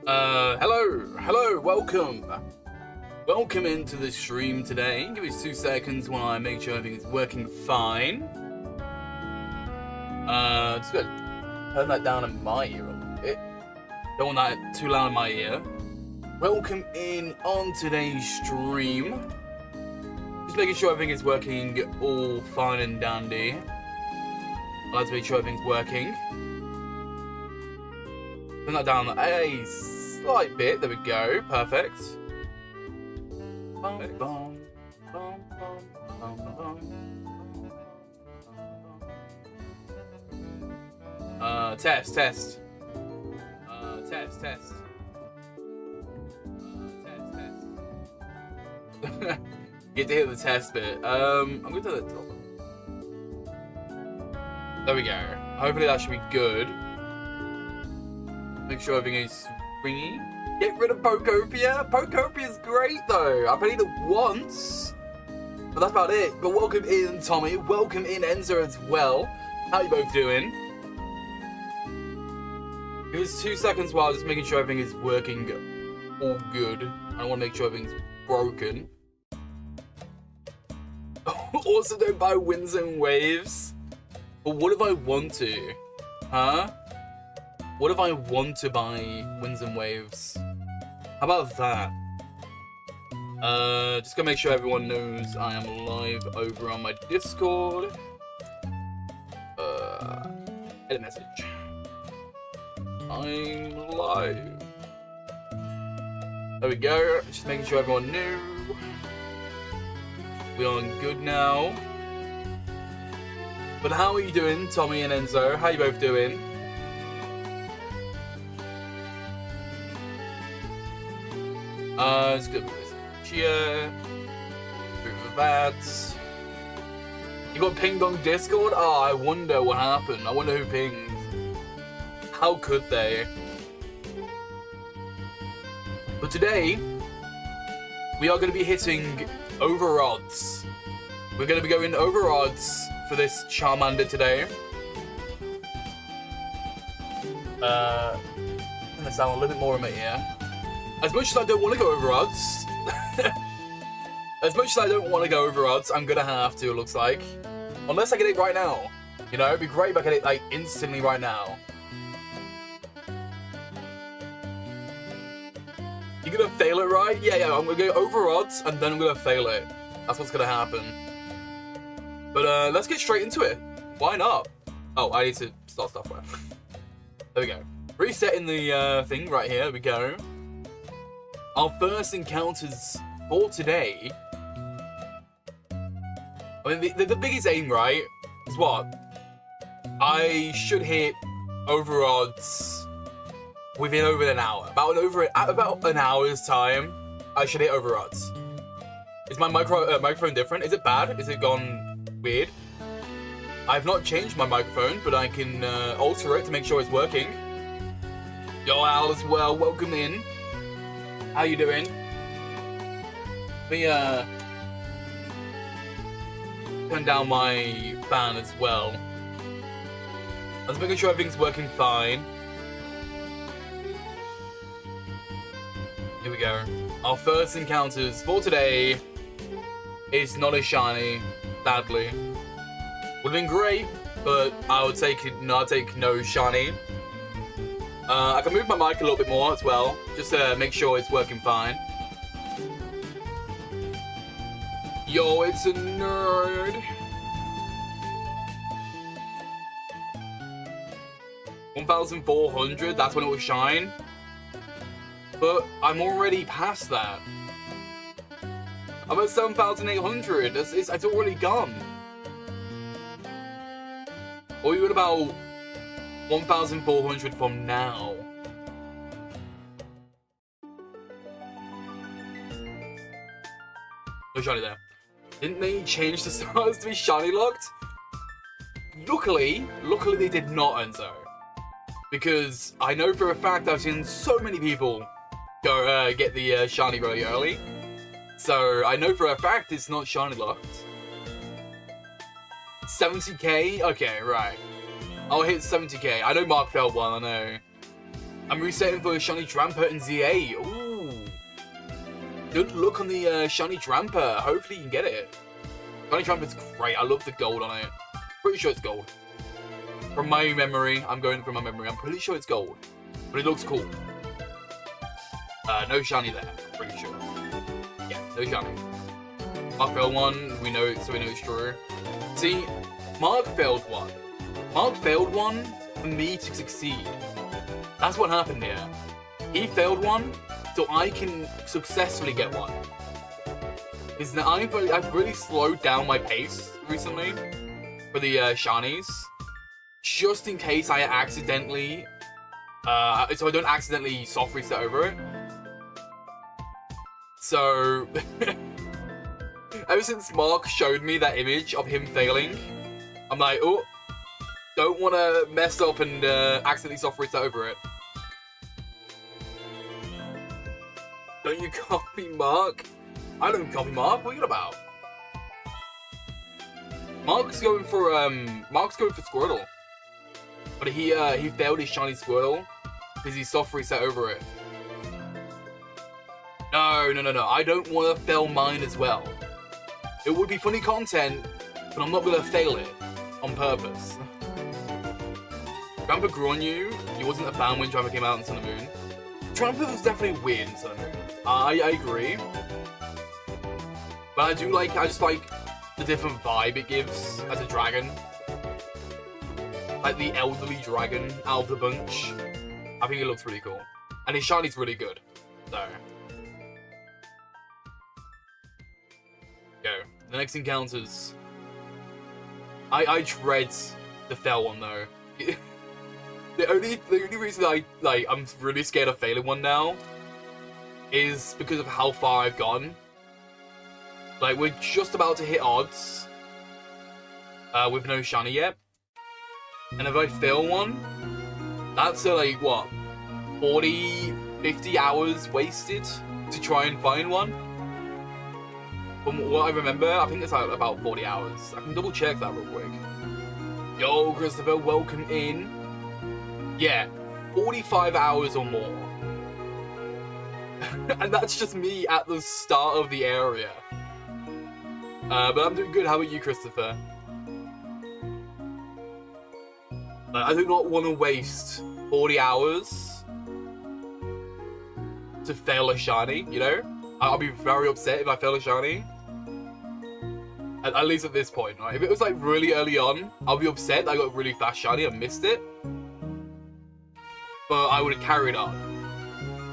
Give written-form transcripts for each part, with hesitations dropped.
Hello, welcome into the stream today. Give me 2 seconds while I make sure everything is working fine. Just gonna turn that down in my ear a little bit. Don't want that too loud in my ear. Welcome in on today's stream. Just making sure everything is working all fine and dandy. I like to make sure everything's working. Turn that down a slight bit. There we go. Perfect. Test. Test. Get to hear the test bit. I'm going to the top. There we go. Hopefully that should be good. Make sure everything is springy. Get rid of Pokopia. Pokopia is great though. I've played it once, but that's about it. But welcome in, Tommy. Welcome in, Enzo, as well. How you both doing? Give us 2 seconds while just making sure everything is working all good. I want to make sure everything's broken. Also, don't buy Winds and Waves. But what if I want to? Huh? What if I want to buy Winds and Waves? How about that? Just gonna make sure everyone knows I am live over on my Discord. Edit message. I'm live. There we go. Just making sure everyone knew. We're on good now. But how are you doing, Tommy and Enzo? How are you both doing? It's good. Cheer. Proof of that. You got pinged on Discord? Oh, I wonder what happened. I wonder who pinged. How could they? But today, we are going to be hitting over odds. We're going to be going over odds for this Charmander today. I'm going to sound a little bit more in my ear. As much as I don't want to go over odds, I'm going to have to, it looks like. Unless I get it right now. You know, it'd be great if I get it, like, instantly right now. You're going to fail it, right? Yeah, I'm going to go over odds, and then I'm going to fail it. That's what's going to happen. But, let's get straight into it. Why not? Oh, I need to start stuff with. There we go. Resetting the, thing right here. There we go. Our first encounters for today. I mean, the biggest aim, right, is what? I should hit over odds within over an hour. About an hour's time, I should hit over odds. Is my microphone different? Is it bad? Is it gone weird? I've not changed my microphone, but I can alter it to make sure it's working. Yo, Al, as well. Welcome in. How you doing? Let me turn down my fan as well. I was making sure everything's working fine. Here we go. Our first encounters for today is not as shiny, sadly. Would have been great, but I would take it. No, I'll take no shiny. I can move my mic a little bit more as well, just to make sure it's working fine. Yo, it's a nerd. 1,400, that's when it will shine. But I'm already past that. I'm at 7,800, it's already gone. Or you at about 1,400 from now. No shiny there. Didn't they change the stars to be shiny locked? Luckily they did not, Enzo. Because I know for a fact I've seen so many people go get the shiny really early. So I know for a fact it's not shiny locked. 70k? Okay, right. I'll hit 70k. I know Mark failed one, I know. I'm resetting for Shiny Dramper and ZA. Ooh. Good luck on the Shiny Dramper. Hopefully you can get it. Shiny Dramper's great. I love the gold on it. Pretty sure it's gold. From my memory, I'm going from my memory. I'm pretty sure it's gold. But it looks cool. No shiny there, I'm pretty sure. Yeah, no shiny. Mark failed one, we know it, so we know it's true. See, Mark failed one. Mark failed one for me to succeed. That's what happened here. He failed one, so I can successfully get one. Because now I've really slowed down my pace recently for the shinies. Just in case I accidentally, so I don't accidentally soft reset over it. So, ever since Mark showed me that image of him failing, I'm like, oh, don't want to mess up and accidentally soft reset over it. Don't you copy Mark? I don't copy Mark. What are you about? Mark's going for Squirtle, but he failed his shiny Squirtle because he soft reset over it. No. I don't want to fail mine as well. It would be funny content, but I'm not going to fail it on purpose. Tramper grew on you. He wasn't a fan when Tramper came out in Sun and Moon. Tramper was definitely weird in Sun and Moon. I agree. But I just like the different vibe it gives as a dragon. Like the elderly dragon out of the bunch. I think it looks really cool. And his shiny's really good. So. Go. The next encounters. I dread the fail one though. The only reason I'm really scared of failing one now is because of how far I've gone. Like we're just about to hit odds with no shiny yet. And if I fail one, that's like what? 40, 50 hours wasted to try and find one. From what I remember, I think it's like about 40 hours. I can double check that real quick. Yo, Christopher, welcome in. Yeah, 45 hours or more. And that's just me at the start of the area. But I'm doing good. How about you, Christopher? I do not want to waste 40 hours to fail a shiny, you know? I'll be very upset if I fail a shiny. At least at this point, right? If it was like really early on, I'll be upset that I got really fast shiny and missed it. But I would have carried on.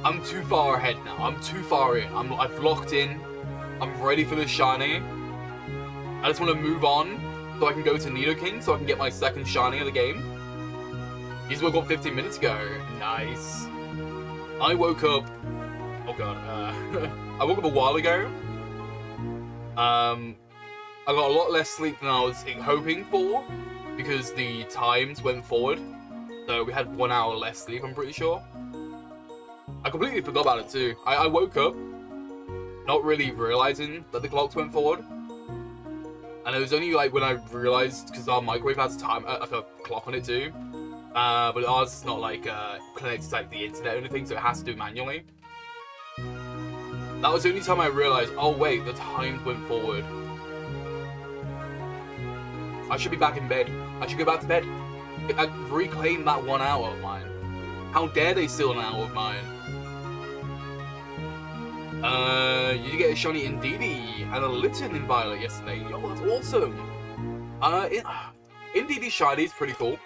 I'm too far ahead now. I'm too far in. I've locked in. I'm ready for the shiny. I just want to move on so I can go to Nidoking so I can get my second shiny of the game. You just woke up 15 minutes ago. Nice. I woke up... Oh god. I woke up a while ago. I got a lot less sleep than I was hoping for because the times went forward. So we had 1 hour less sleep, I'm pretty sure. I completely forgot about it too. I woke up not really realizing that the clocks went forward. And it was only like when I realized, because our microwave has time, like a clock on it too. But ours is not like connected to like the internet or anything, so it has to do it manually. That was the only time I realized, oh wait, the times went forward. I should be back in bed. I should go back to bed. I reclaim that 1 hour of mine. How dare they steal an hour of mine? You did get a shiny Indeedee and a Litten in Violet yesterday. Yo, that's awesome. Indeedee's shiny is pretty cool.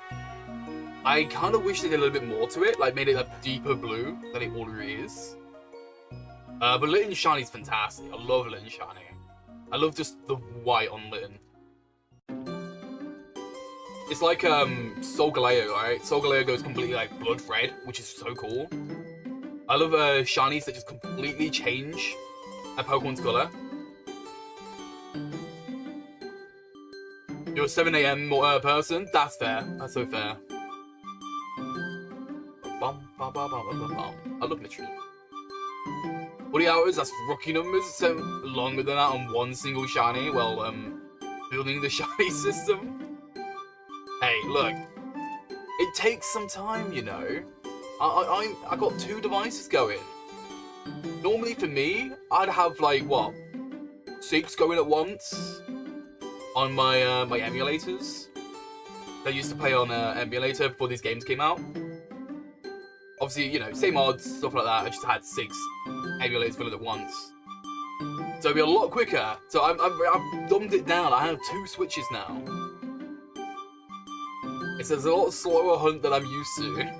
I kind of wish they did a little bit more to it, like made it a deeper blue than it already is. But Litten's shiny is fantastic. I love Litten's shiny. I love just the white on Litten. It's like Solgaleo, right? Solgaleo goes completely like blood red, which is so cool. I love shinies that just completely change a Pokemon's color. You're a 7 AM person? That's fair. That's so fair. I love mystery. 40 hours, that's rookie numbers. So longer than that on one single shiny. Well, building the shiny system. Hey, look. It takes some time, you know. I got 2 devices going. Normally for me, I'd have like what, 6 going at once on my my emulators. I used to play on emulator before these games came out. Obviously, you know, same odds, stuff like that. I just had 6 emulators running at once, so it'd be a lot quicker. So I've dumbed it down. I have 2 switches now. It's a lot slower hunt than I'm used to.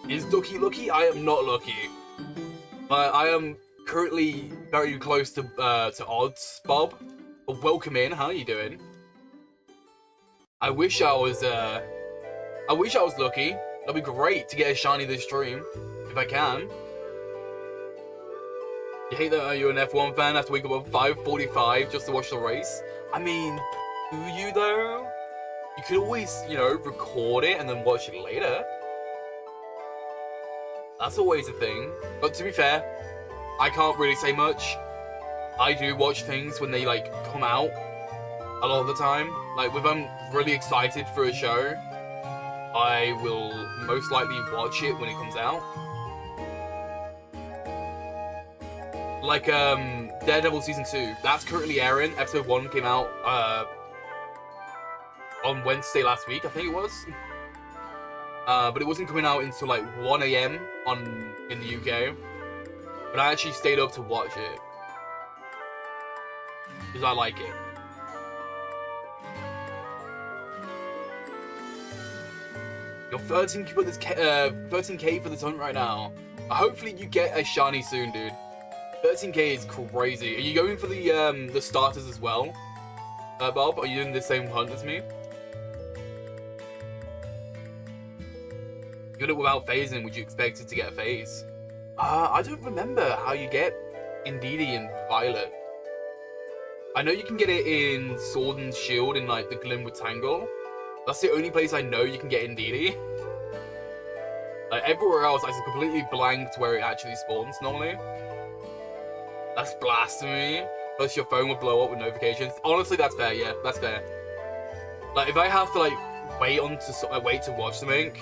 Is Ducky lucky? I am not lucky. I am currently very close to odds, Bob. But welcome in. How are you doing? I wish I was lucky. That'd be great to get a shiny this stream, if I can. You hate that you're an F1 fan, have to wake up at 5:45 just to watch the race? I mean, do you though? You could always, you know, record it and then watch it later. That's always a thing. But to be fair, I can't really say much. I do watch things when they like come out a lot of the time. Like if I'm really excited for a show, I will most likely watch it when it comes out. Like Daredevil Season 2, that's currently airing. Episode 1 came out on Wednesday last week, I think it was. But it wasn't coming out until like 1 AM in the UK. But I actually stayed up to watch it because I like it. You're 13k for this 13k for this hunt right now. Hopefully you get a shiny soon, dude. 13k is crazy. Are you going for the starters as well, Bob? Are you doing the same hunt as me? You got it without phasing. Would you expect it to get a phase? I don't remember how you get Indeedee and Violet. I know you can get it in Sword and Shield in like the Glimwood Tangle. That's the only place I know you can get Indeedee. Like everywhere else, I completely blanked where it actually spawns normally. That's blasphemy. Plus your phone would blow up with notifications. Honestly, that's fair. Yeah, that's fair. Like if I have to like wait to watch something,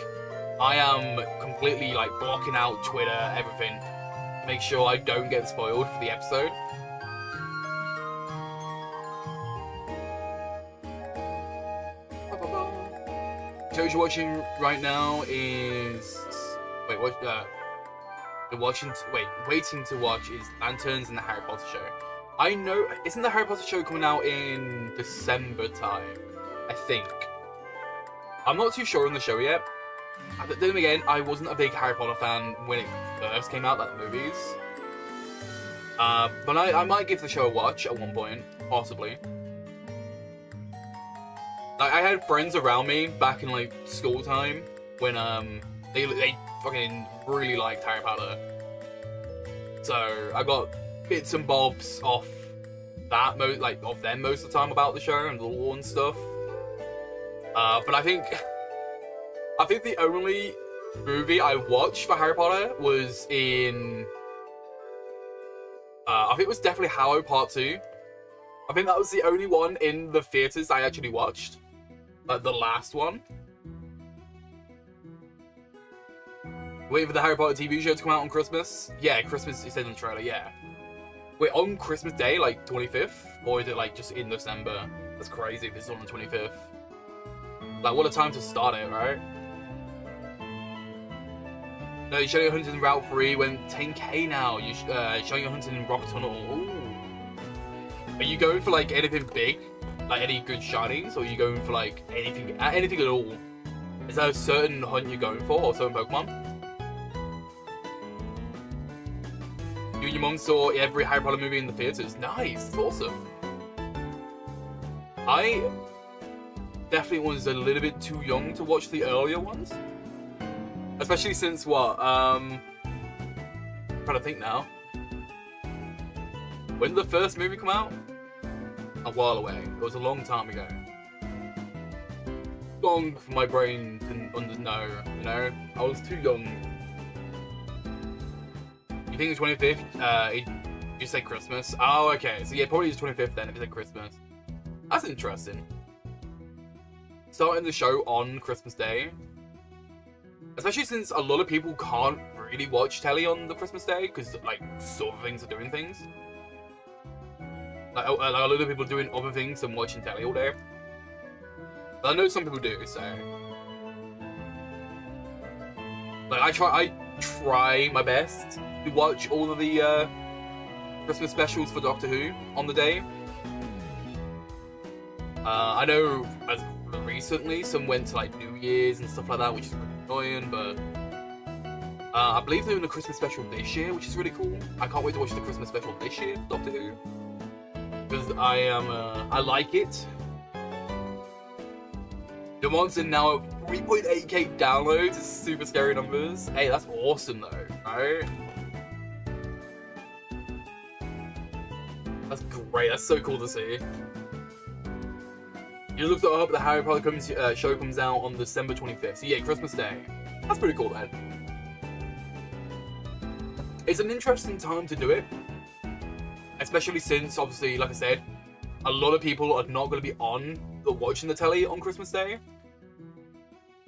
I am completely like blocking out Twitter, everything, to make sure I don't get spoiled for the episode. The show you're watching right now is waiting to watch is Lanterns and the Harry Potter show. I know, isn't the Harry Potter show coming out in December time? I think. I'm not too sure on the show yet. But then again, I wasn't a big Harry Potter fan when it first came out, like the movies. But I might give the show a watch at one point, possibly. Like, I had friends around me back in like school time when they fucking really liked Harry Potter. So I got bits and bobs off that off them most of the time about the show and the lore and stuff. But I think the only movie I watched for Harry Potter was in I think it was definitely Hallow Part 2. I think that was the only one in the theaters I actually watched. Like the last one. Waiting for the Harry Potter TV show to come out on Christmas? Yeah, Christmas, it said in the trailer, yeah. Wait, on Christmas Day, like 25th? Or is it like just in December? That's crazy if it's on the 25th. Like, what a time to start it, right? No, you're showing your hunting in Route 3 went 10k now. You're showing your hunting in Rock Tunnel. Ooh. Are you going for like anything big? Like any good shinies? Or are you going for like anything at all? Is there a certain hunt you're going for or certain Pokemon? You and your mum saw every Harry Potter movie in the theaters. Nice, that's awesome. I definitely was a little bit too young to watch the earlier ones. Especially since what? I'm trying to think now. When did the first movie come out? A while away. It was a long time ago. Long for my brain to know, you know? I was too young. You think it's 25th? You said Christmas? Oh, okay. So yeah, probably it's 25th then if it's at Christmas. That's interesting. starting the show on Christmas Day. Especially since a lot of people can't really watch telly on the Christmas Day, because, like, sort of things are doing things. Like, a lot of people are doing other things than watching telly all day. But I know some people do, so... Like, I try my best to watch all of the, Christmas specials for Doctor Who on the day. I know as recently some went to like New Year's and stuff like that, which is really annoying, but I believe they're doing a Christmas special this year, which is really cool. I can't wait to watch the Christmas special this year for Doctor Who, because I like it. The ones in now 3.8k downloads is super scary numbers. Hey, that's awesome though, right? That's great, that's so cool to see. You looked it up, the Harry Potter show comes out on December 25th. So yeah, Christmas Day. That's pretty cool then. It's an interesting time to do it. Especially since, obviously, like I said, a lot of people are not going to be watching the telly on Christmas Day.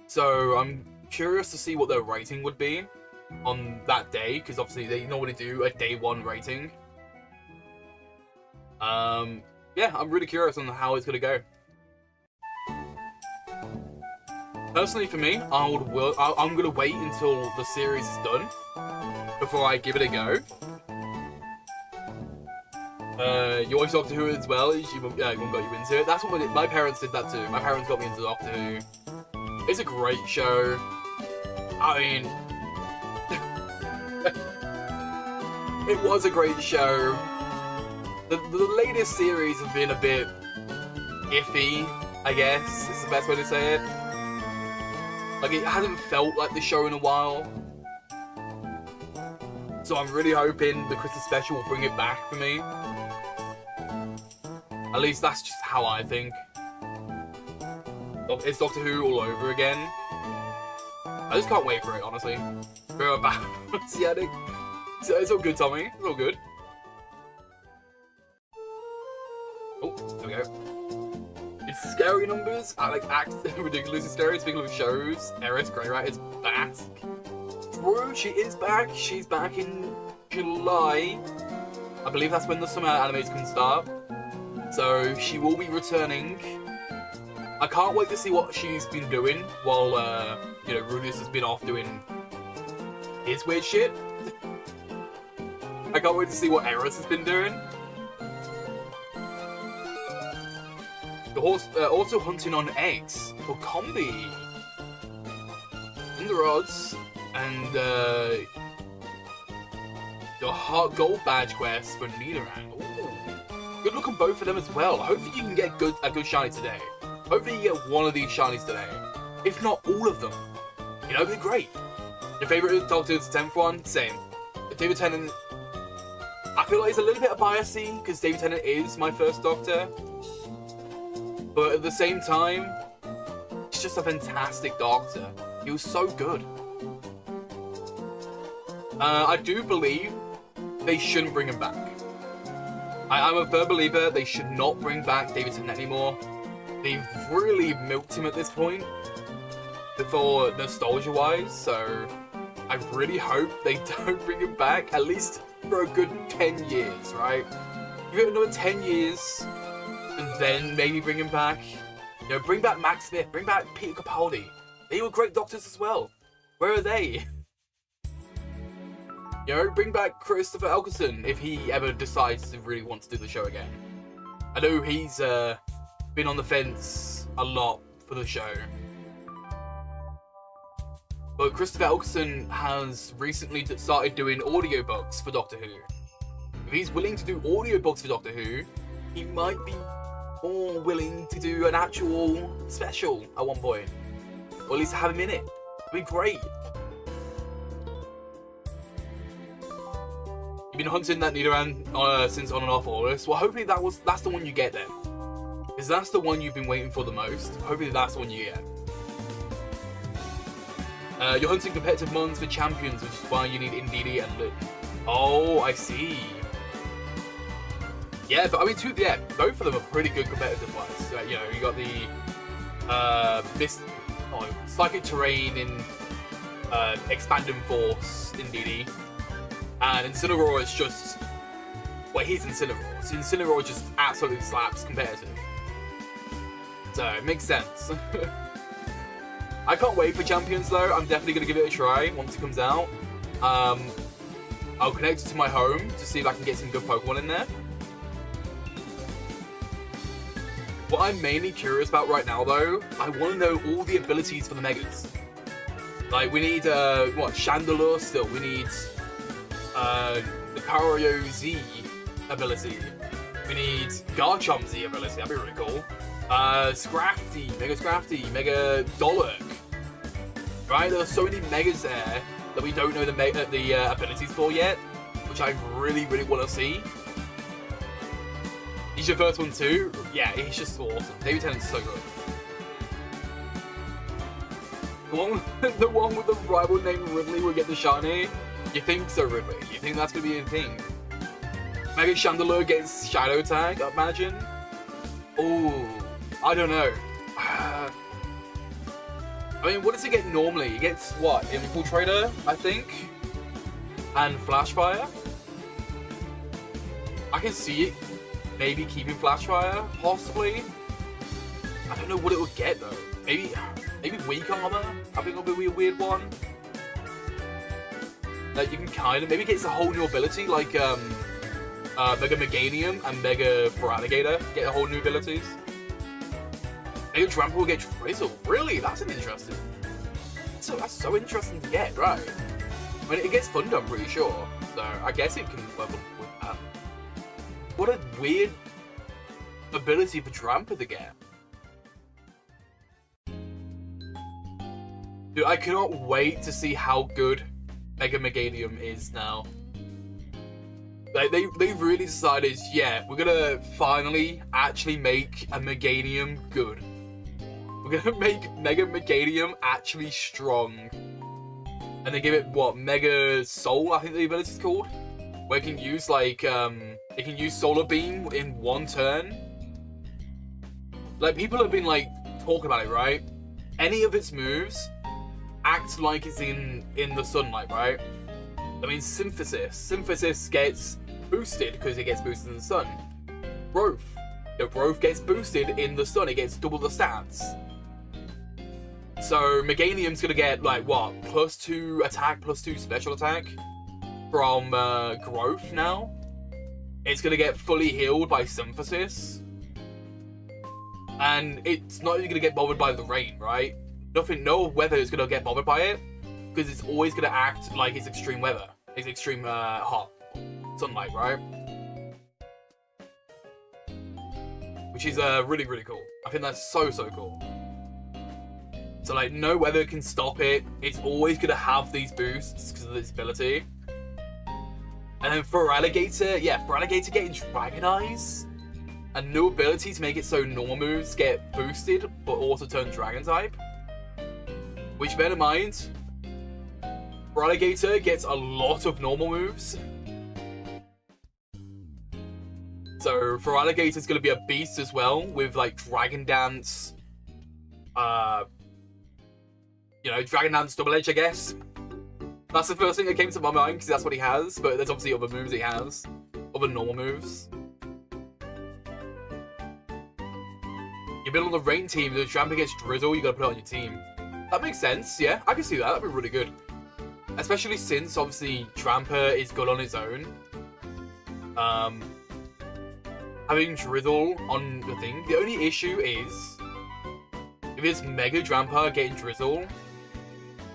So I'm curious to see what their rating would be on that day, because obviously they normally do a day one rating. Yeah, I'm really curious on how it's going to go. Personally, for me, I'm going to wait until the series is done before I give it a go. You watch Doctor Who as well, your mum got you into it. That's what my parents did that too. My parents got me into Doctor Who. It's a great show. I mean, it was a great show. The latest series have been a bit iffy, I guess, is the best way to say it. Like, it hasn't felt like the show in a while. So I'm really hoping the Christmas special will bring it back for me. At least that's just how I think. It's Doctor Who all over again. I just can't wait for it, honestly. We're back. It's all good, Tommy. It's all good. Oh, there we go. It's scary numbers. I like ridiculously scary. Speaking of shows, Eris Greyrat is back. True, she is back. She's back in July. I believe that's when the summer animes can start. So she will be returning. I can't wait to see what she's been doing while, you know, Rudius has been off doing his weird shit. I can't wait to see what Eris has been doing. The horse also hunting on eggs for Combi. In the rods and your Heart Gold badge quest for Nidoran. Ooh. Good luck on both of them as well. Hopefully you can get a good shiny today. Hopefully you get one of these shinies today. If not all of them. You know, they're great. Your favourite Doctor is the 10th one? Same. David Tennant, I feel like it's a little bit of biasy because David Tennant is my first Doctor. But at the same time, he's just a fantastic Doctor. He was so good. I do believe they shouldn't bring him back. I'm a firm believer they should not bring back David Tennant anymore. They've really milked him at this point for nostalgia-wise, so I really hope they don't bring him back, at least for a good 10 years, right? Give it another 10 years, and then maybe bring him back. You know, bring back Max Smith, bring back Peter Capaldi. They were great Doctors as well. Where are they? You know, bring back Christopher Eccleston if he ever decides to really want to do the show again. I know he's been on the fence a lot for the show. But Christopher Eccleston has recently started doing audiobooks for Doctor Who. If he's willing to do audiobooks for Doctor Who, he might be more willing to do an actual special at one point. Or at least have him in it. It'd be great. You've been hunting that Nidoran since On and Off August. Well, hopefully that's the one you get then. Because that's the one you've been waiting for the most. Hopefully that's the one you get. You're hunting competitive mons for champions, which is why you need Indeedee and Lit. Oh, I see. Yeah, but I mean, both of them are pretty good competitive ones. You know, you got the Psychic Terrain in Expanding Force in DD. And Incineroar is just... Well, he's Incineroar. So Incineroar just absolutely slaps compared to him. So, it makes sense. I can't wait for Champions though. I'm definitely going to give it a try once it comes out. I'll connect it to my home to see if I can get some good Pokemon in there. What I'm mainly curious about right now though, I want to know all the abilities for the Megas. Like, we need, Chandelure still. We need, the Kario Z ability. We need Garchomp Z ability. That'd be really cool. Scrafty, Mega Dollark. Right? There are so many Megas there that we don't know the abilities for yet, which I really, really want to see. He's your first one too? Yeah, he's just awesome. David Tennant's so good. The one with the rival named Ridley will get the shiny? You think so, Ridley? You think that's going to be a thing? Maybe Chandelure gets Shadow Tag, I imagine? Oh, I don't know. I mean, what does it get normally? It gets, what, Infiltrator, I think? And Flashfire? I can see it maybe keeping Flashfire, possibly. I don't know what it would get, though. Maybe Weak Armor? I think it'll be a weird one. Like, you can kind of... Maybe it gets a whole new ability, like, Mega Meganium and Mega Feraligatr get a whole new abilities. Maybe Trample will get Drizzle. Really? That's an interesting... So that's so interesting to get, right? I mean, it gets Thunder, I'm pretty sure. So, I guess it can level with that. What a weird ability for Trample to get. Dude, I cannot wait to see how good Mega Meganium is now. Like, they really decided, yeah, we're gonna finally actually make a Meganium good. We're gonna make Mega Meganium actually strong. And they give it, what, Mega Soul, I think the ability's called? Where it can use, like, it can use Solar Beam in one turn. Like, people have been, like, talking about it, right? Any of its moves act like it's in the sunlight, right? I mean, Synthesis gets boosted because it gets boosted in the sun. Growth. Growth gets boosted in the sun. It gets double the stats. So Meganium's gonna get, like, what? +2 attack, +2 special attack from Growth now. It's gonna get fully healed by Synthesis. And it's not even gonna get bothered by the rain, right? No weather is gonna get bothered by it, because it's always gonna act like it's extreme weather. It's extreme hot sunlight, right? Which is really, really cool. I think that's so, so cool. So, like, no weather can stop it. It's always gonna have these boosts because of its ability. And then for Alligator, yeah, for Alligator getting Dragon Eyes, a new ability to make it so normal moves get boosted, but also turn Dragon type. Which, bear in mind, Feraligatr gets a lot of normal moves. So Feraligatr's going to be a beast as well, with, like, Dragon Dance, Dragon Dance Double Edge, I guess. That's the first thing that came to my mind, because that's what he has, but there's obviously other moves he has. Other normal moves. You build on the Rain team, the Tramper gets Drizzle, you gotta put it on your team. That makes sense, yeah, I can see that, that'd be really good. Especially since, obviously, Tramper is good on his own. Having Drizzle on the thing, the only issue is, if it's Mega Tramper getting Drizzle,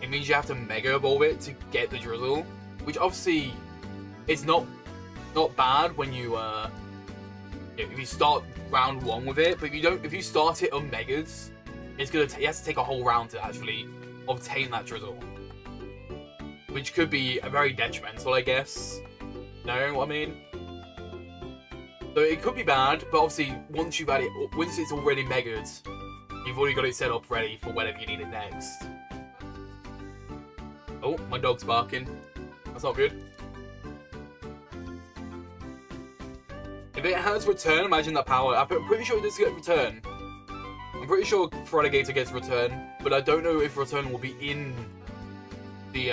it means you have to Mega Evolve it to get the Drizzle, which obviously is not bad when you, if you start round 1 with it, but if you start it on Megas, it has to take a whole round to actually obtain that Drizzle. Which could be very detrimental, I guess. Know what I mean? So it could be bad, but obviously once it's already Mega'd, you've already got it set up ready for whenever you need it next. Oh, my dog's barking. That's not good. If it has return, imagine that power. I'm pretty sure it does get return. I'm I'm pretty sure Froligator gets Return, but I don't know if Return will be in the,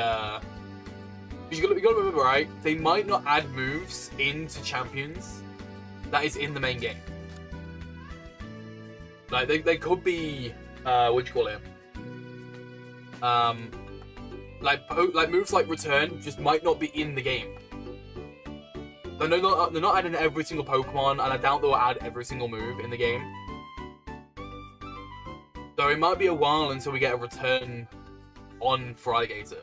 you gotta remember, right? They might not add moves into Champions that is in the main game. Like, they could be, what do you call it? Like moves like Return just might not be in the game. They're not adding every single Pokemon, and I doubt they'll add every single move in the game. So it might be a while until we get a Return on Froligator.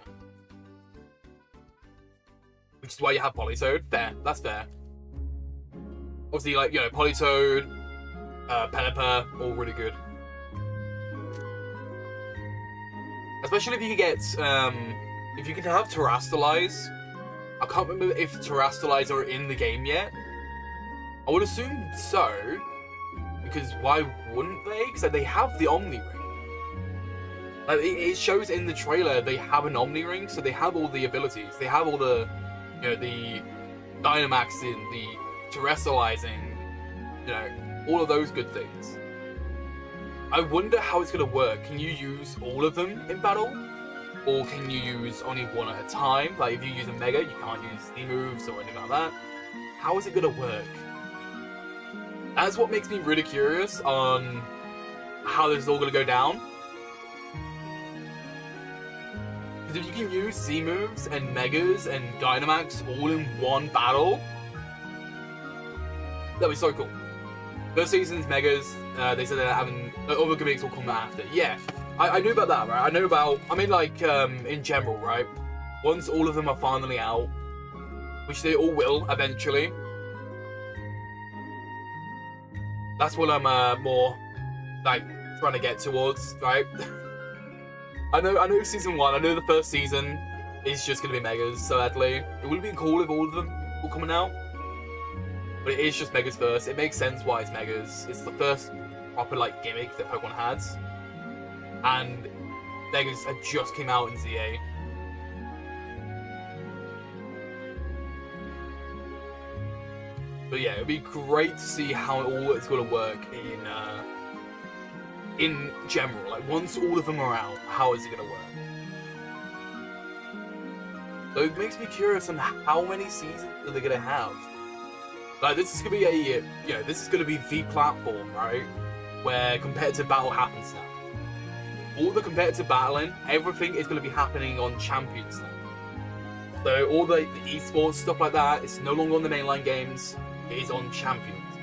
Which is why you have Politoed. Fair, that's fair. Obviously, like, you know, Politoed, Pelipper, all really good. Especially if you can get, if you can have Terrastalize. I can't remember if Terrastalize are in the game yet. I would assume so, because why wouldn't they? Because they have the Omni Ring. Like, it shows in the trailer they have an Omni Ring, so they have all the abilities. They have all the, you know, the Dynamaxing, the Terrestrializing, you know, all of those good things. I wonder how it's going to work. Can you use all of them in battle? Or can you use only one at a time? Like, if you use a Mega, you can't use the moves or anything like that. How is it going to work? That's what makes me really curious on how this is all going to go down. Because if you can use C moves and Megas and Dynamax all in one battle, that'd be so cool. First season's Megas, they said they're having other gimmicks will come after. Yeah, I knew about that, right? I know about, I mean, like, in general, right? Once all of them are finally out, which they all will eventually, that's what I'm more like trying to get towards, right? I know season 1, I know the first season is just gonna be Megas, sadly. It would have been cool if all of them were coming out. But it is just Megas first. It makes sense why it's Megas. It's the first proper, like, gimmick that Pokemon had. And Megas had just came out in ZA. But yeah, it'd be great to see how all it's going to work in general. Like, once all of them are out, how is it going to work? So it makes me curious on how many seasons are they going to have. Like, this is going to be a, you know, this is going to be the platform, right? Where competitive battle happens now. All the competitive battling, everything is going to be happening on Champions now. So all the esports, stuff like that, it's no longer on the mainline games, it is on Champions.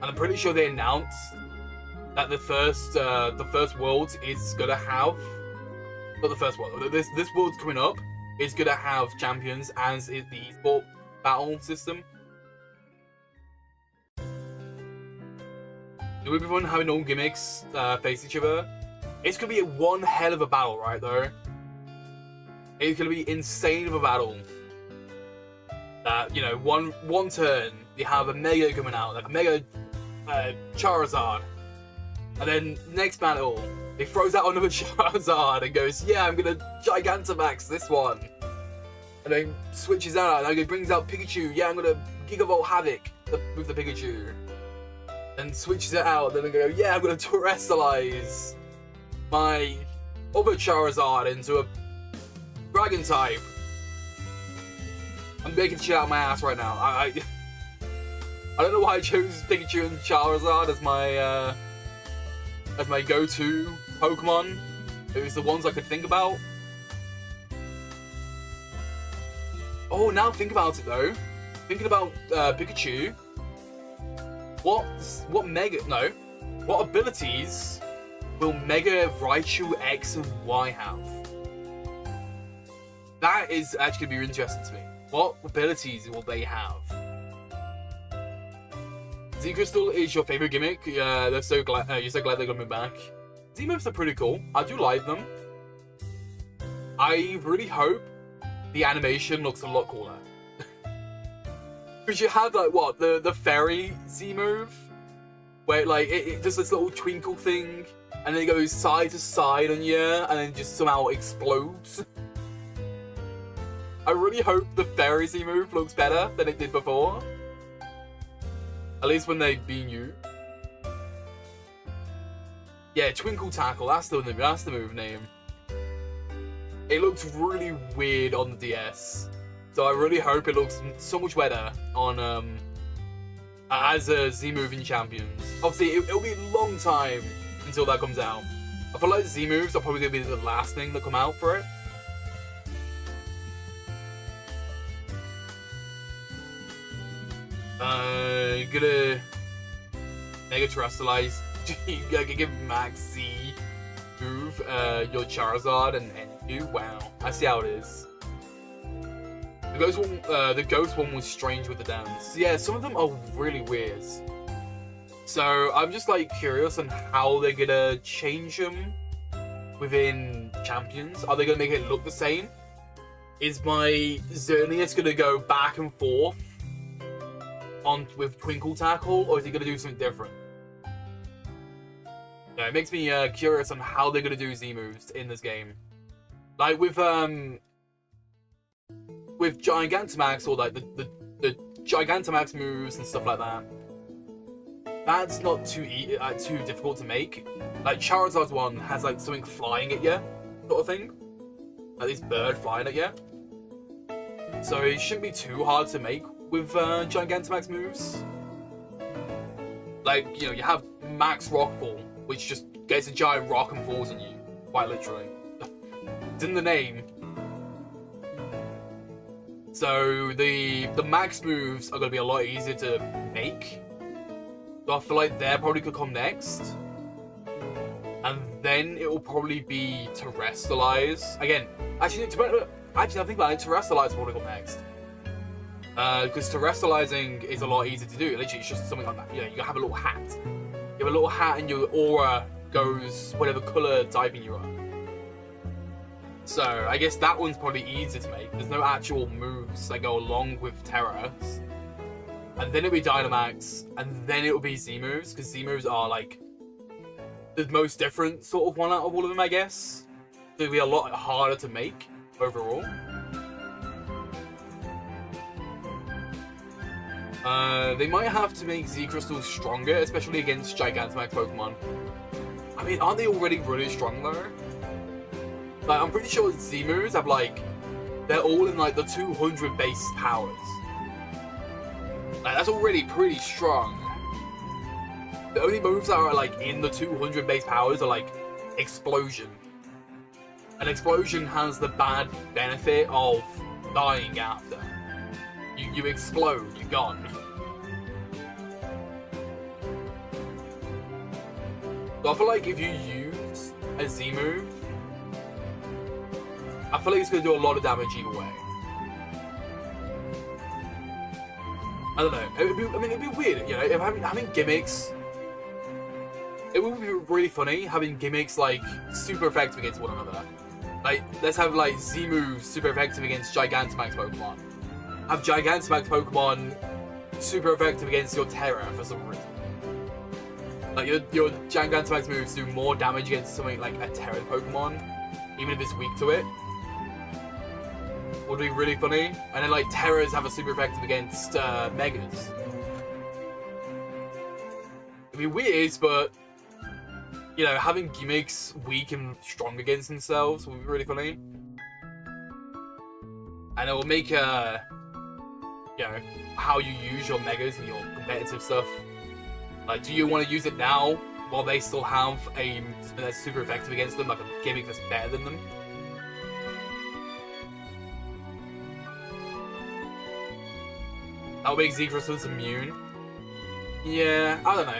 And I'm pretty sure they announced that the first Worlds is going to have, not the first World, this World's coming up is going to have Champions as is the esport battle system. With everyone having all gimmicks face each other, it's gonna be one hell of a battle, right? Though it's gonna be insane of a battle. You know, one turn you have a Mega coming out, like a Mega Charizard, and then next battle he throws out another Charizard and goes, "Yeah, I'm gonna Gigantamax this one," and then switches out and he brings out Pikachu. "Yeah, I'm gonna Gigavolt Havoc with the Pikachu." And switches it out, then I go, "Yeah, I'm gonna Terrestrialize my other Charizard into a Dragon type." I'm making shit out of my ass right now. I don't know why I chose Pikachu and Charizard as my go-to Pokemon. It was the ones I could think about. Oh, now think about it though. Thinking about Pikachu. What abilities will Mega Raichu X and Y have? That is actually going to be interesting to me. What abilities will they have? Z-Crystal is your favorite gimmick. Yeah, you're so glad they're coming back. Z-moves are pretty cool. I do like them. I really hope the animation looks a lot cooler. Because you have, like, what, the fairy Z-move? Where, like, it does this little twinkle thing, and then it goes side to side on you, and then just somehow explodes. I really hope the fairy Z-move looks better than it did before. At least when they beam you. Yeah, Twinkle Tackle, that's the move name. It looks really weird on the DS. So I really hope it looks so much better on as a Z-move in Champions. Obviously, it'll be a long time until that comes out. I feel like Z-moves are probably going to be the last thing that come out for it. Gonna Mega Terrestrialize. You gotta give Max Z move your Charizard and you. Wow, I see how it is. The ghost one was strange with the dance. Yeah, some of them are really weird. So I'm just like curious on how they're gonna change them within Champions. Are they gonna make it look the same? Is my Xerneas gonna go back and forth with Twinkle Tackle, or is he gonna do something different? Yeah, it makes me curious on how they're gonna do Z moves in this game. Like with Gigantamax, or like the Gigantamax moves and stuff like that. That's not too difficult to make. Like Charizard's one has like something flying at you, sort of thing. Like this bird flying at you. So it shouldn't be too hard to make with Gigantamax moves. Like, you know, you have Max Rock Ball, which just gets a giant rock and falls on you, quite literally. It's in the name. So the max moves are going to be a lot easier to make. So I feel like they're probably going to come next. And then it will probably be Terrestrialize. Again, actually, I think about it, Terrestrialize will probably come next. Because Terrestrializing is a lot easier to do. Literally, it's just something like that. You know, you have a little hat. You have a little hat and your aura goes whatever colour typing you are. So, I guess that one's probably easier to make. There's no actual moves that go along with Terras. And then it'll be Dynamax, and then it'll be Z-moves, because Z-moves are, like, the most different sort of one out of all of them, I guess. So it'll be a lot harder to make, overall. They might have to make Z-Crystals stronger, especially against Gigantamax Pokemon. I mean, aren't they already really strong, though? Like, I'm pretty sure Z-moves have, like, they're all in, like, the 200 base powers. Like, that's already pretty strong. The only moves that are, like, in the 200 base powers are, like, Explosion. And Explosion has the bad benefit of dying after. You explode, you're gone. So I feel like if you use a Z-move, I feel like it's going to do a lot of damage either way. I don't know. It'd be weird, you know, if having gimmicks. It would be really funny having gimmicks like super effective against one another. Like, let's have like Z moves super effective against Gigantamax Pokemon. Have Gigantamax Pokemon super effective against your Terra for some reason. Like your Gigantamax moves do more damage against something like a Terra Pokemon, even if it's weak to it. Would be really funny. And then like Terras have a super effective against Megas. It'd be weird, but you know, having gimmicks weak and strong against themselves would be really funny. And it will make you know, how you use your Megas and your competitive stuff. Like, do you want to use it now while they still have a that's super effective against them, like a gimmick that's better than them? That'll make Z-Crystals immune. Yeah, I don't know.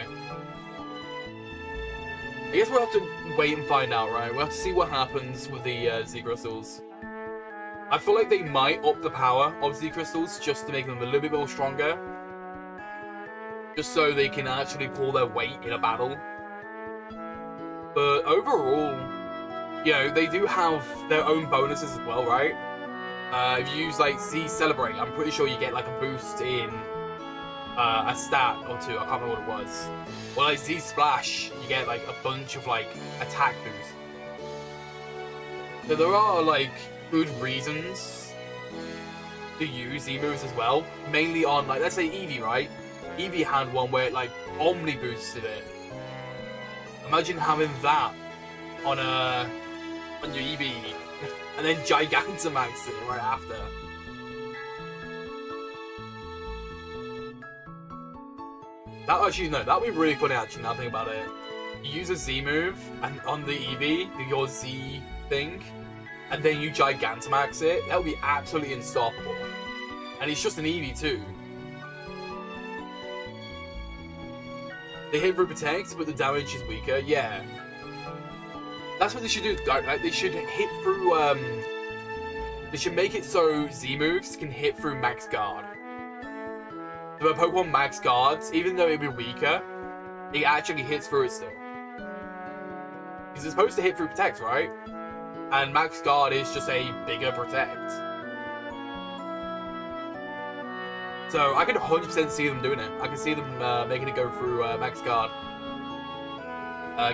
I guess we'll have to wait and find out, right? We'll have to see what happens with the Z-Crystals. I feel like they might up the power of Z-Crystals just to make them a little bit more stronger. Just so they can actually pull their weight in a battle. But overall, you know, they do have their own bonuses as well, right? If you use like Z Celebrate, I'm pretty sure you get like a boost in a stat or two. I can't remember what it was. Or like Z Splash, you get like a bunch of like attack boosts. So there are like good reasons to use Z moves as well. Mainly on like, let's say Eevee, right? Eevee had one where it like Omni boosted it. Imagine having that on your EV, and then Gigantamax it right after. That actually, no, that'd be really funny actually, now I think about it. You use a Z move and on the EV, your Z thing, and then you Gigantamax it, that would be absolutely unstoppable. And it's just an EV too. They hit through protect, but the damage is weaker, yeah. That's what they should do, like, they should hit through, they should make it so Z moves can hit through max guard. The Pokemon max guards, even though it'd be weaker, it actually hits through it still. Because it's supposed to hit through protect, right? And max guard is just a bigger protect. So I can 100% see them doing it. I can see them making it go through max guard.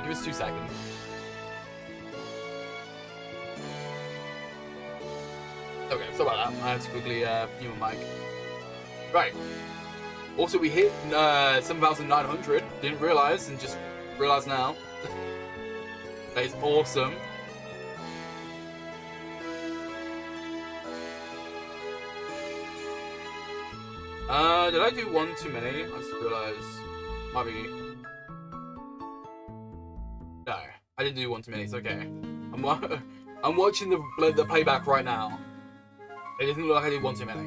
Give us 2 seconds. Okay, sorry about that. I had to quickly mute my mic. Right. Also, we hit 7,900. Didn't realize, and just realized now. That is awesome. Did I do one too many? I just realized. Might be. No, I didn't do one too many. It's okay. I'm watching the playback right now. It doesn't look like I did one too many.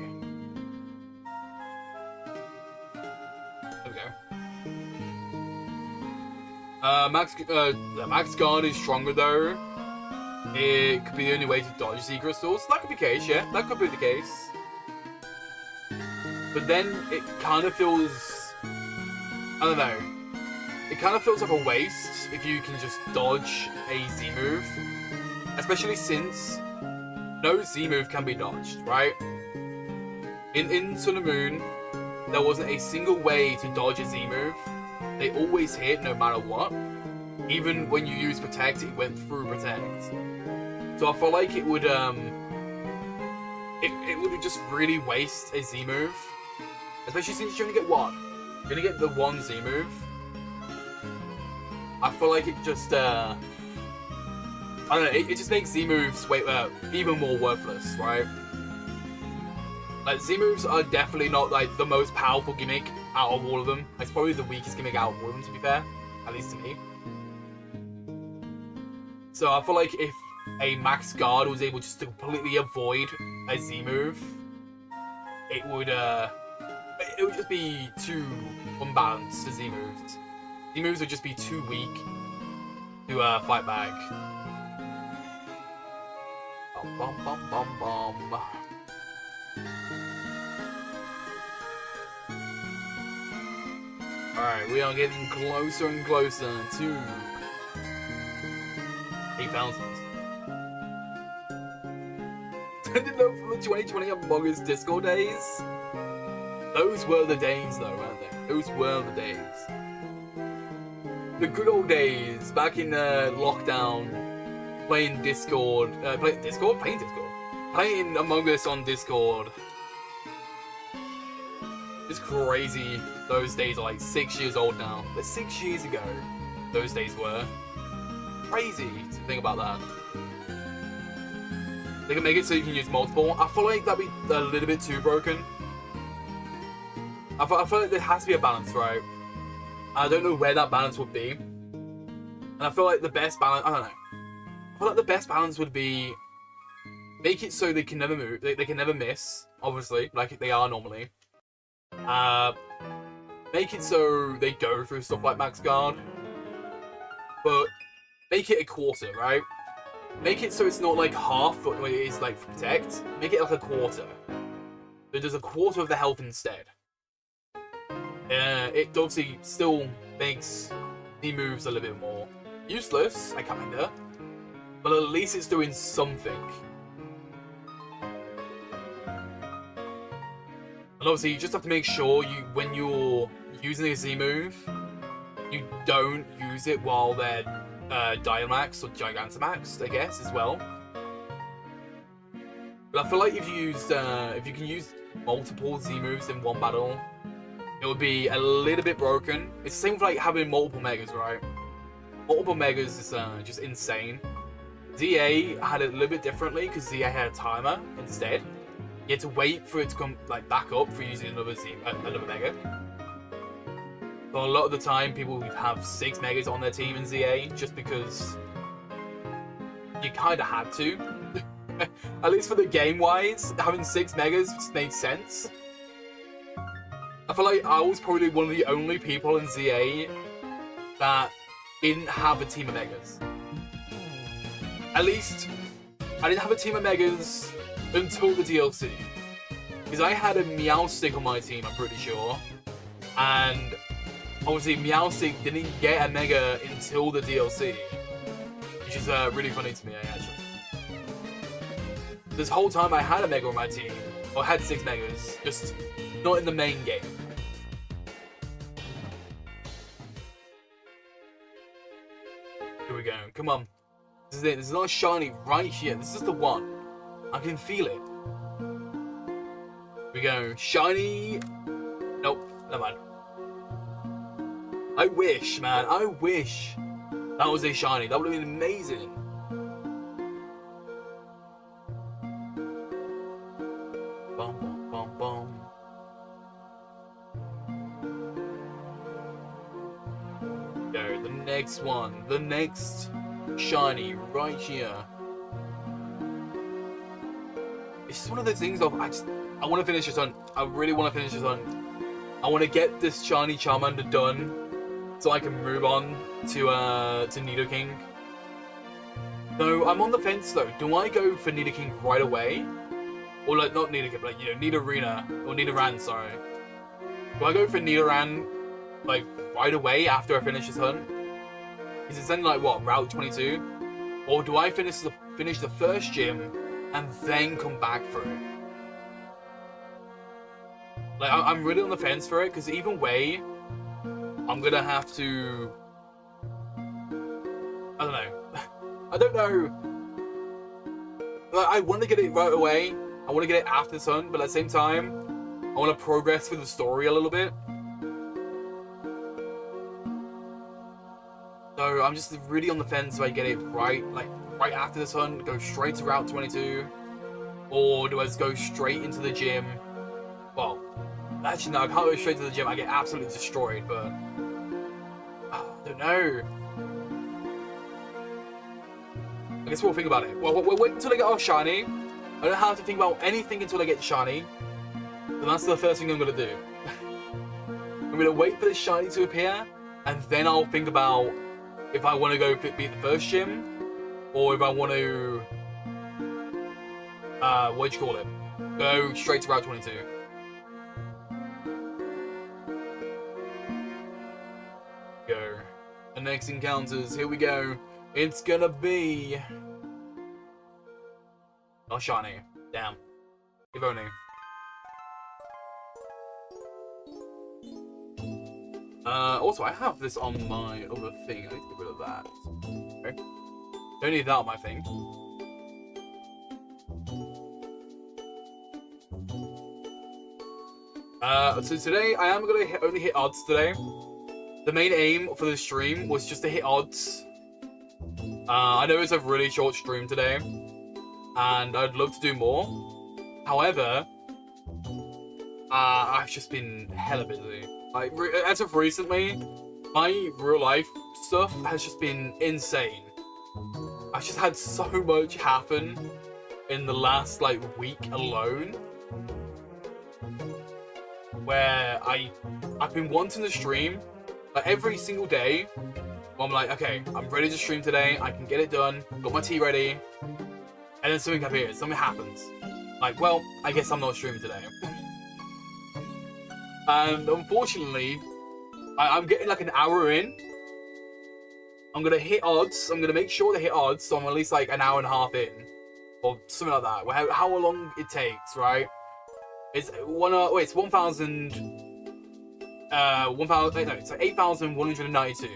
There we go. Max guard is stronger though. It could be the only way to dodge Z crystals. That could be the case, yeah. That could be the case. But then it kind of feels, I don't know. It kind of feels like a waste if you can just dodge a Z move, especially since no Z move can be dodged, right? In Sun and Moon, there wasn't a single way to dodge a Z move. They always hit no matter what. Even when you use Protect, it went through Protect. So I feel like it would just really waste a Z move. Especially since you only get one. You're gonna get the one Z move. I feel like it just, I don't know, it just makes Z moves even more worthless, right? Like, Z moves are definitely not, like, the most powerful gimmick out of all of them. It's probably the weakest gimmick out of all of them, to be fair. At least to me. So I feel like if a max guard was able just to completely avoid a Z move, it would just be too unbalanced to Z moves. Z moves would just be too weak to fight back. Bum, bum, bum, bum. Alright, we are getting closer and closer to 8,000. Didn't know from the 2020 Among Us Discord days? Those were the days though, weren't they? Those were the days. The good old days, back in lockdown, playing Discord. Playing Discord? Playing Among Us on Discord. It's crazy. Those days are like 6 years old now. But 6 years ago, those days were. Crazy to think about that. They can make it so you can use multiple. I feel like that'd be a little bit too broken. I feel like there has to be a balance, right? I don't know where that balance would be. And I feel like the best balance, I don't know. I feel like the best balance would be make it so they can never move, they can never miss, obviously, like they are normally. Make it so they go through stuff like max guard. But make it a quarter, right? Make it so it's not like half what it is like for Protect. Make it like a quarter. It does a quarter of the health instead. It obviously still makes the moves a little bit more useless, kinda. But at least it's doing something. And obviously you just have to make sure when you're using a Z move, you don't use it while they're Dynamax or Gigantamax, I guess, as well. But I feel like if you can use multiple Z moves in one battle, it would be a little bit broken. It's the same with like having multiple Megas, right? multiple megas is just insane. ZA had it a little bit differently because ZA had a timer instead. You had to wait for it to come like back up for using another mega. But a lot of the time, people would have 6 megas on their team in ZA just because you kind of had to. At least for the game-wise, having 6 megas just made sense. I feel like I was probably one of the only people in ZA that didn't have a team of megas. At least, I didn't have a team of megas until the DLC. Because I had a Meowstic on my team, I'm pretty sure. And obviously, Meowstic didn't get a mega until the DLC. Which is really funny to me, actually. This whole time I had a mega on my team, or had 6 megas, just not in the main game. Here we go, come on. This is it, this is not a shiny right here, this is the one. I can feel it. Here we go, shiny. Nope, never mind. I wish, man, I wish that was a shiny, that would have been amazing. Go, the next one, the next shiny right here. It's just one of those things of I want to finish this on. I really want to finish this on. I want to get this shiny Charmander done so I can move on to Nidoking. No, I'm on the fence though. Do I go for Nidoking right away? Or like, not Nidoking, but like, you know, Nidorina, or Nidoran, sorry. Do I go for Nidoran, like, right away after I finish this hunt? Because it's then like, what, Route 22? Or do I finish the first gym and then come back through? Like, I'm really on the fence for it, because either way, I'm gonna have to... I don't know. I don't know. Like, I want to get it right away. I want to get it after the sun, but at the same time, I want to progress through the story a little bit. So I'm just really on the fence if I get it right, like right after the sun, go straight to Route 22, or do I just go straight into the gym? Well, actually no, I can't go straight to the gym. I get absolutely destroyed, but I don't know. I guess we'll think about it. Well, we'll wait until I get our shiny. I don't have to think about anything until I get shiny. And that's the first thing I'm going to do. I'm going to wait for the shiny to appear, and then I'll think about if I want to go be the first gym, or if I want to, what do you call it? Go straight to Route 22. Go. The next encounters, here we go. It's gonna be... not shiny. Damn. If only. Also, I have this on my other thing. I need to get rid of that. Okay. Don't need that on my thing. So today, I am going to only hit odds today. The main aim for the stream was just to hit odds. I know it's a really short stream today, and I'd love to do more. However, I've just been hella busy. Like, as of recently, my real life stuff has just been insane. I've just had so much happen in the last, like, week alone. Where I've been wanting to stream, like, every single day. I'm like, okay, I'm ready to stream today. I can get it done. Got my tea ready. And then something appears. Something happens. Like, well, I guess I'm not streaming today. And unfortunately, I'm getting like an hour in. I'm going to hit odds. I'm going to make sure to hit odds. So I'm at least like an hour and a half in. Or something like that. How long it takes, right? It's it's 8,192.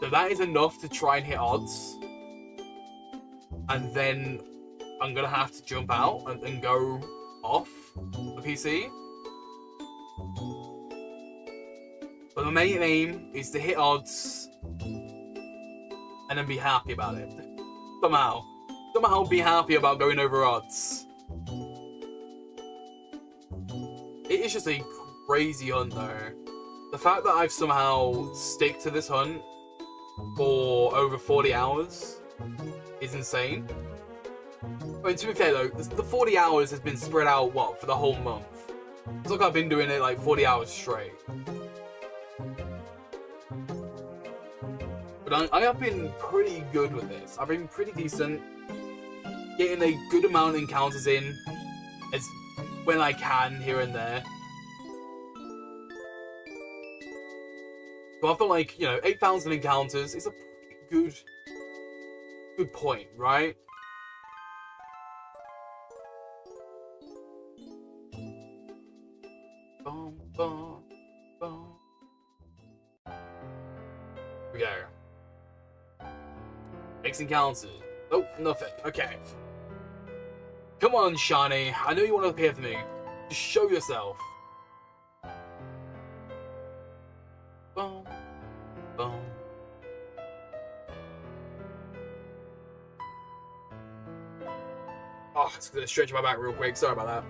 So that is enough to try and hit odds. And then I'm going to have to jump out and go off the PC. But the main aim is to hit odds and then be happy about it. Somehow be happy about going over odds. It is just a crazy hunt though. The fact that I've somehow stick to this hunt for over 40 hours is insane. I mean, to be fair though, the 40 hours has been spread out, what, for the whole month? It's like I've been doing it like 40 hours straight. But I have been pretty good with this. I've been pretty decent. Getting a good amount of encounters in as when I can, here and there. So I feel like, you know, 8,000 encounters is a pretty good point, right? Boom, boom, boom. Here we go. Makes encounters. Oh, nothing. Okay. Come on, Shiny. I know you want to appear for me. Just show yourself. Boom. Boom. Oh, it's gonna stretch my back real quick. Sorry about that.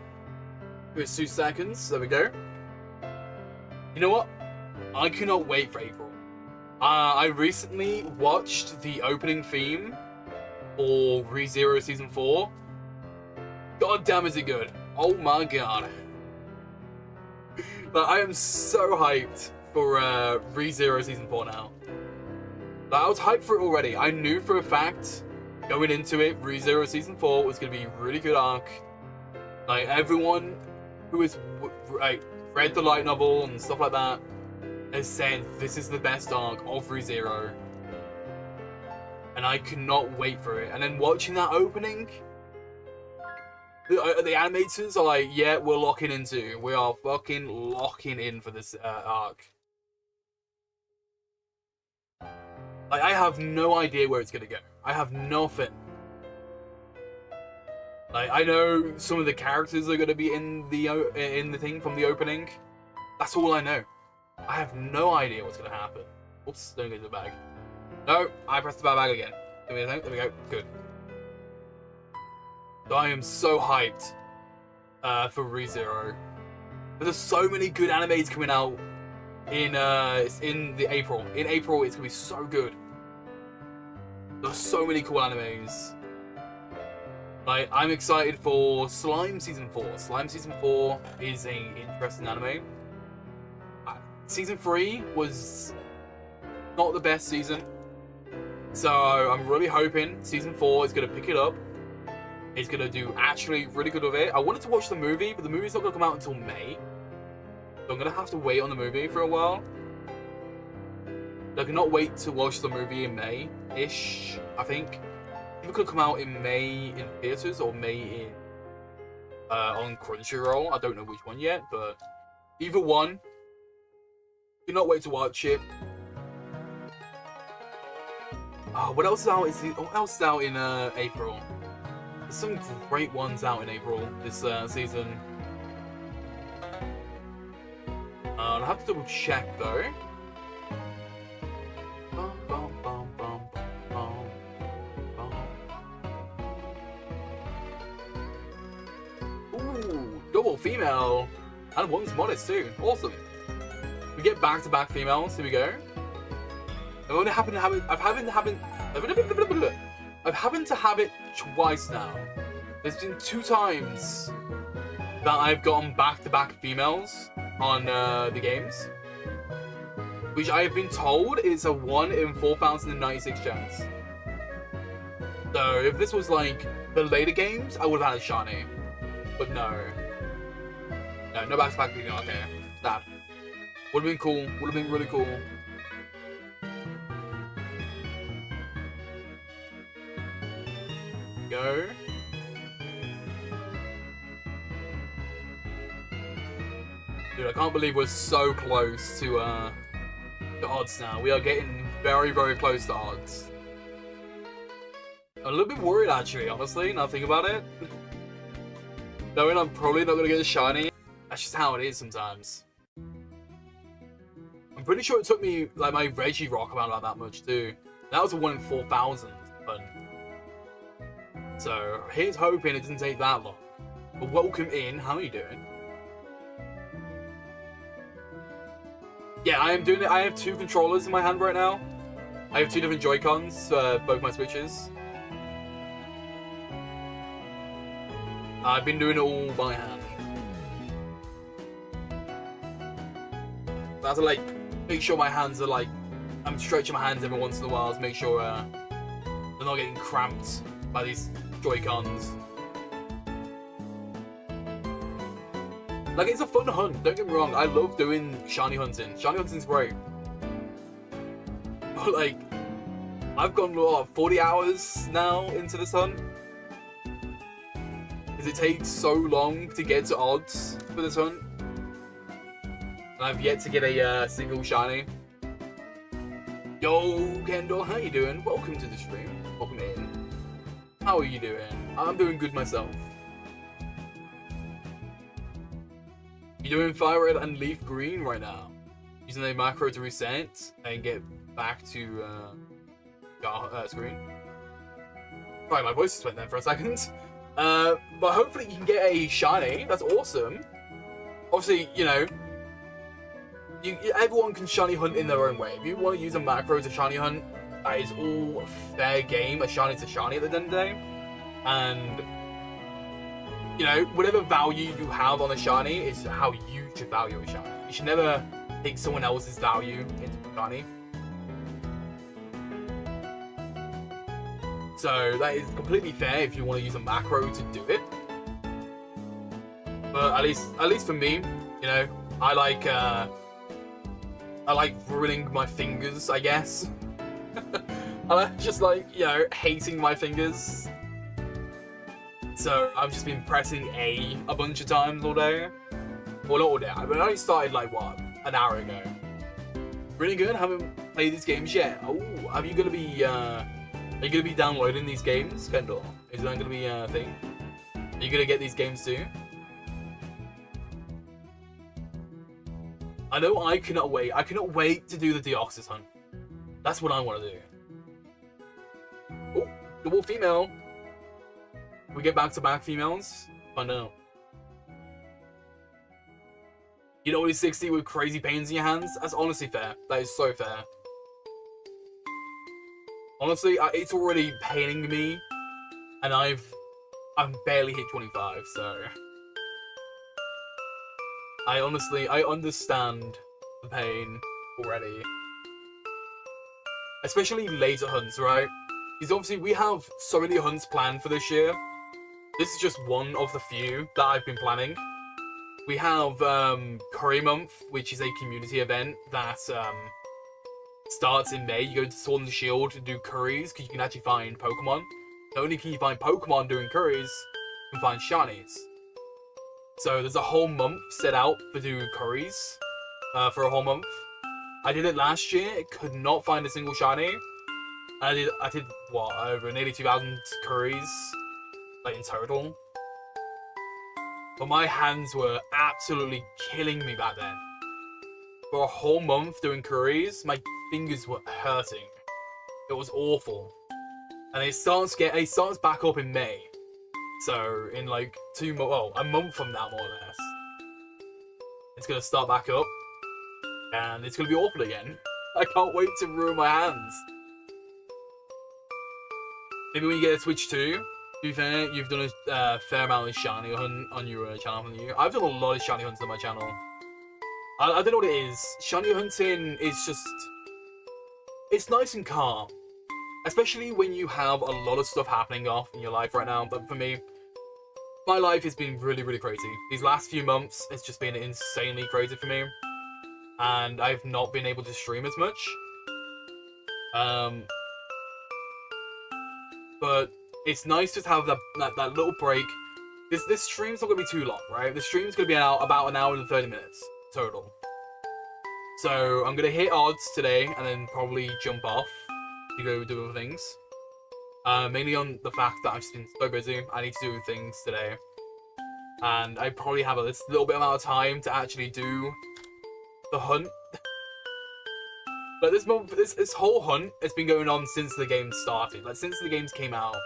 Give it 2 seconds. There we go. You know what? I cannot wait for April. I recently watched the opening theme for ReZero Season 4. God damn, is it good. Oh my god. Like, I am so hyped for ReZero Season 4 now. Like, I was hyped for it already. I knew for a fact, going into it, ReZero Season 4 was going to be a really good arc. Like, everyone who has like, read the light novel and stuff like that has said this is the best arc of ReZero. And I cannot wait for it. And then watching that opening, the animators are like, yeah, we're locking into. We are fucking locking in for this arc. Like, I have no idea where it's gonna go. I have nothing. Like, I know some of the characters are gonna be in the thing from the opening. That's all I know. I have no idea what's gonna happen. Oops, don't get the bag. No, I pressed the bag again. Give me a thing. There we go. Good. So I am so hyped for ReZero. There's so many good animes coming out in the April. In April, it's gonna be so good. There's so many cool animes. Like, I'm excited for Slime Season 4. Slime Season 4 is an interesting anime. Season 3 was not the best season. So I'm really hoping Season 4 is going to pick it up. It's going to do actually really good with it. I wanted to watch the movie, but the movie's not going to come out until May. So I'm going to have to wait on the movie for a while. I cannot wait to watch the movie in May-ish, I think. It could come out in May in theaters or May in on Crunchyroll. I don't know which one yet, but either one. Cannot wait to watch it. What else is out? What else is out in April? There's some great ones out in April this season. I'll have to double check though. Ooh, double female, and one's modest too. Awesome. We get back-to-back females. Here we go. I've only happened to have it. I've happened to have it twice now. There's been 2 times that I've gotten back-to-back females on the games, which I have been told is a 1 in 4,096 chance. So if this was like the later games, I would have had a shiny, but no back-to-back female. Okay, snap. Would have been cool. Would have been really cool. Go. Dude, I can't believe we're so close to the odds now. We are getting very, very close to odds. I'm a little bit worried actually, honestly, now think about it. Knowing I'm probably not gonna get a shiny. That's just how it is sometimes. I'm pretty sure it took me like my Reggie rock about that much too. That was a 1 in 4,000 hunt. So here's hoping it doesn't take that long. But welcome in. How are you doing? Yeah, I am doing it. I have 2 controllers in my hand right now. I have 2 different Joy-Cons for both my Switches. I've been doing it all by hand. I have to like make sure my hands are like, I'm stretching my hands every once in a while to make sure they're not getting cramped by these Joy-Cons. Like, it's a fun hunt, don't get me wrong. I love doing shiny hunting. Shiny hunting's great. But like, I've gone what, 40 hours now into this hunt. Because it takes so long to get to odds for this hunt. And I've yet to get a single shiny. Yo, Kendall, how you doing? Welcome to the stream. Welcome in. How are you doing? I'm doing good myself. You're doing Fire Red and Leaf Green right now. Using a macro to reset and get back to screen. Sorry, my voice just went there for a second. But hopefully you can get a shiny. That's awesome. Obviously, you know, everyone can shiny hunt in their own way. If you want to use a macro to shiny hunt, that is all fair game. A shiny to shiny at the end of the day. And, you know, whatever value you have on a shiny is how you should value a shiny. You should never take someone else's value into a shiny. So that is completely fair if you want to use a macro to do it. But at least for me, you know, I like ruining my fingers, I guess. I just like, you know, hating my fingers. So I've just been pressing A bunch of times all day. Well, not all day. I mean, I only started like, what, an hour ago. Really good. Haven't played these games yet. Oh, are you gonna be downloading these games, Kendall? Is that gonna be a thing? Are you gonna get these games too? I know I cannot wait. I cannot wait to do the Deoxys hunt. That's what I want to do. Oh, double female. We get back-to-back females? Oh no. You know, he's 60 with crazy pains in your hands? That's honestly fair. That is so fair. Honestly, it's already paining me, and I've barely hit 25, so I understand the pain already. Especially laser hunts, right? Because obviously we have so many hunts planned for this year. This is just one of the few that I've been planning. We have Curry Month, which is a community event that starts in May. You go to Sword and Shield to do curries, because you can actually find Pokemon. Not only can you find Pokemon doing curries, you can find shinies. So there's a whole month set out for doing curries for a whole month. I did it last year. I could not find a single shiny. I did what, over nearly 2,000 curries, like in total. But my hands were absolutely killing me back then. For a whole month doing curries, my fingers were hurting. It was awful. And it starts back up in May. So in like a month from now, more or less, it's gonna start back up, and it's gonna be awful again. I can't wait to ruin my hands. Maybe when you get a Switch 2, to be fair, you've done a fair amount of shiny hunt on your channel, haven't you? I've done a lot of shiny hunts on my channel. I don't know what it is. Shiny hunting is just, it's nice and calm. Especially when you have a lot of stuff happening off in your life right now. But for me, my life has been really, really crazy. These last few months, it's just been insanely crazy for me. And I've not been able to stream as much. But it's nice to have that little break. This stream's not going to be too long, right? The stream's going to be about an hour and 30 minutes total. So I'm going to hit odds today and then probably jump off to go do other things. Mainly on the fact that I've just been so busy. I need to do things today. And I probably have a little bit amount of time to actually do the hunt. But this whole hunt has been going on since the game started. Like, since the games came out.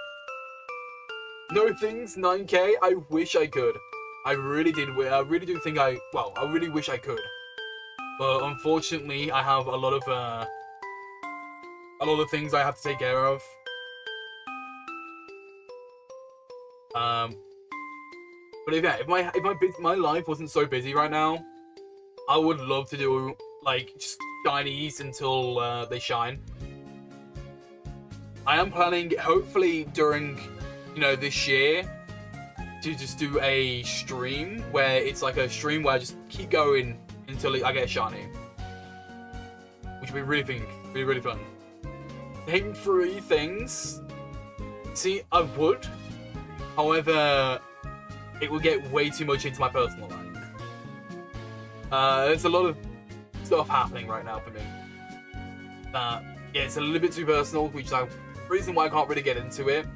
No things, 9K. I wish I could. I really did. I really do think I really wish I could. But unfortunately, I have a lot of things I have to take care of. But if my life wasn't so busy right now, I would love to do like just shinies until they shine. I am planning, hopefully during this year, to just do a stream where it's like a stream where I just keep going until I get a shiny, which would be really fun. Name 3 things. See, I would. However, it would get way too much into my personal life. There's a lot of stuff happening right now for me. Yeah, it's a little bit too personal, which is the reason why I can't really get into it.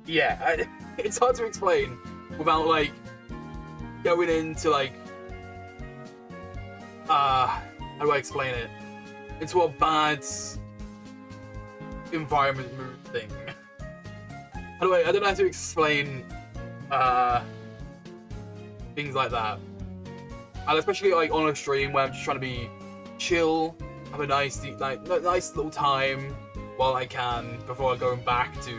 Yeah, it's hard to explain without like going into like how do I explain it? Into a bad environment mood thing. I don't know how to explain things like that. And especially like on a stream where I'm just trying to be chill, have a nice little time while I can before going back to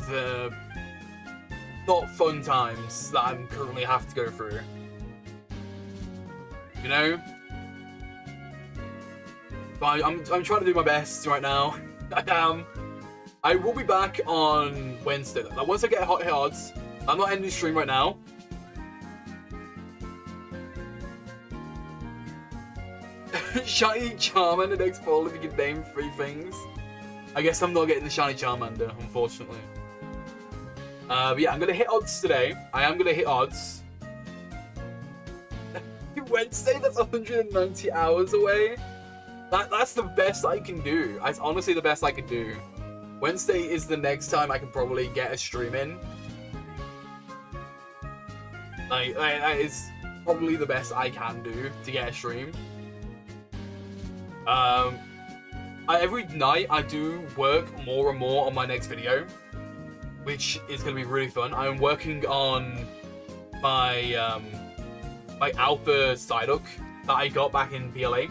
the not fun times that I'm currently have to go through. You know? But I'm trying to do my best right now. I am. I will be back on Wednesday. Like, once I get hot odds, I'm not ending the stream right now. Shiny Charmander next fall if you can name 3 things. I guess I'm not getting the Shiny Charmander, unfortunately. But yeah, I'm gonna hit odds today. I am gonna hit odds. Wednesday, that's 190 hours away. That's the best I can do. It's honestly the best I can do. Wednesday is the next time I can probably get a stream in. Like, that is probably the best I can do to get a stream. Every night I do work more and more on my next video, which is going to be really fun. I'm working on my my alpha Psyduck that I got back in PLA.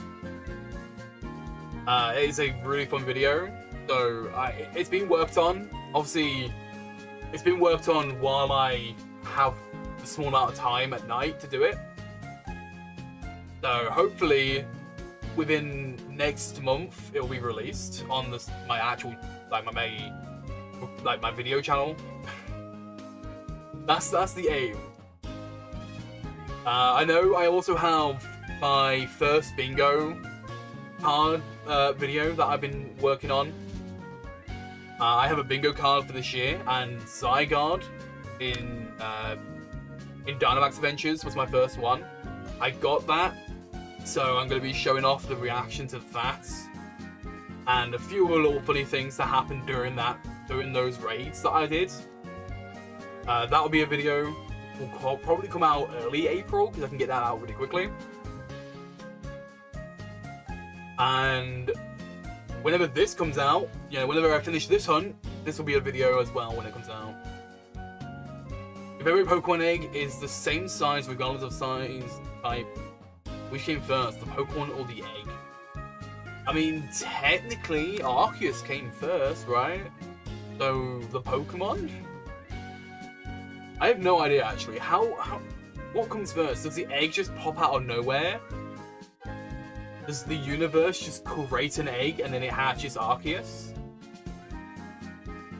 It is a really fun video, so it's been worked on. Obviously, it's been worked on while I have a small amount of time at night to do it. So hopefully, within next month, it'll be released on my actual my video channel. That's the aim. I know I also have my first bingo card video that I've been working on. I have a bingo card for this year, and Zygarde in Dynamax Adventures was my first one. I got that, so I'm going to be showing off the reaction to that, and a few little funny things that happened during those raids that I did. That'll be a video. Will probably come out early April because I can get that out really quickly. And whenever this comes out, whenever I finish this hunt, this will be a video as well when it comes out. If every Pokemon egg is the same size regardless of size type, which came first, the Pokemon or the egg? I mean, technically, Arceus came first, right? So, the Pokemon? I have no idea, actually. What comes first? Does the egg just pop out of nowhere? Does the universe just create an egg and then it hatches Arceus?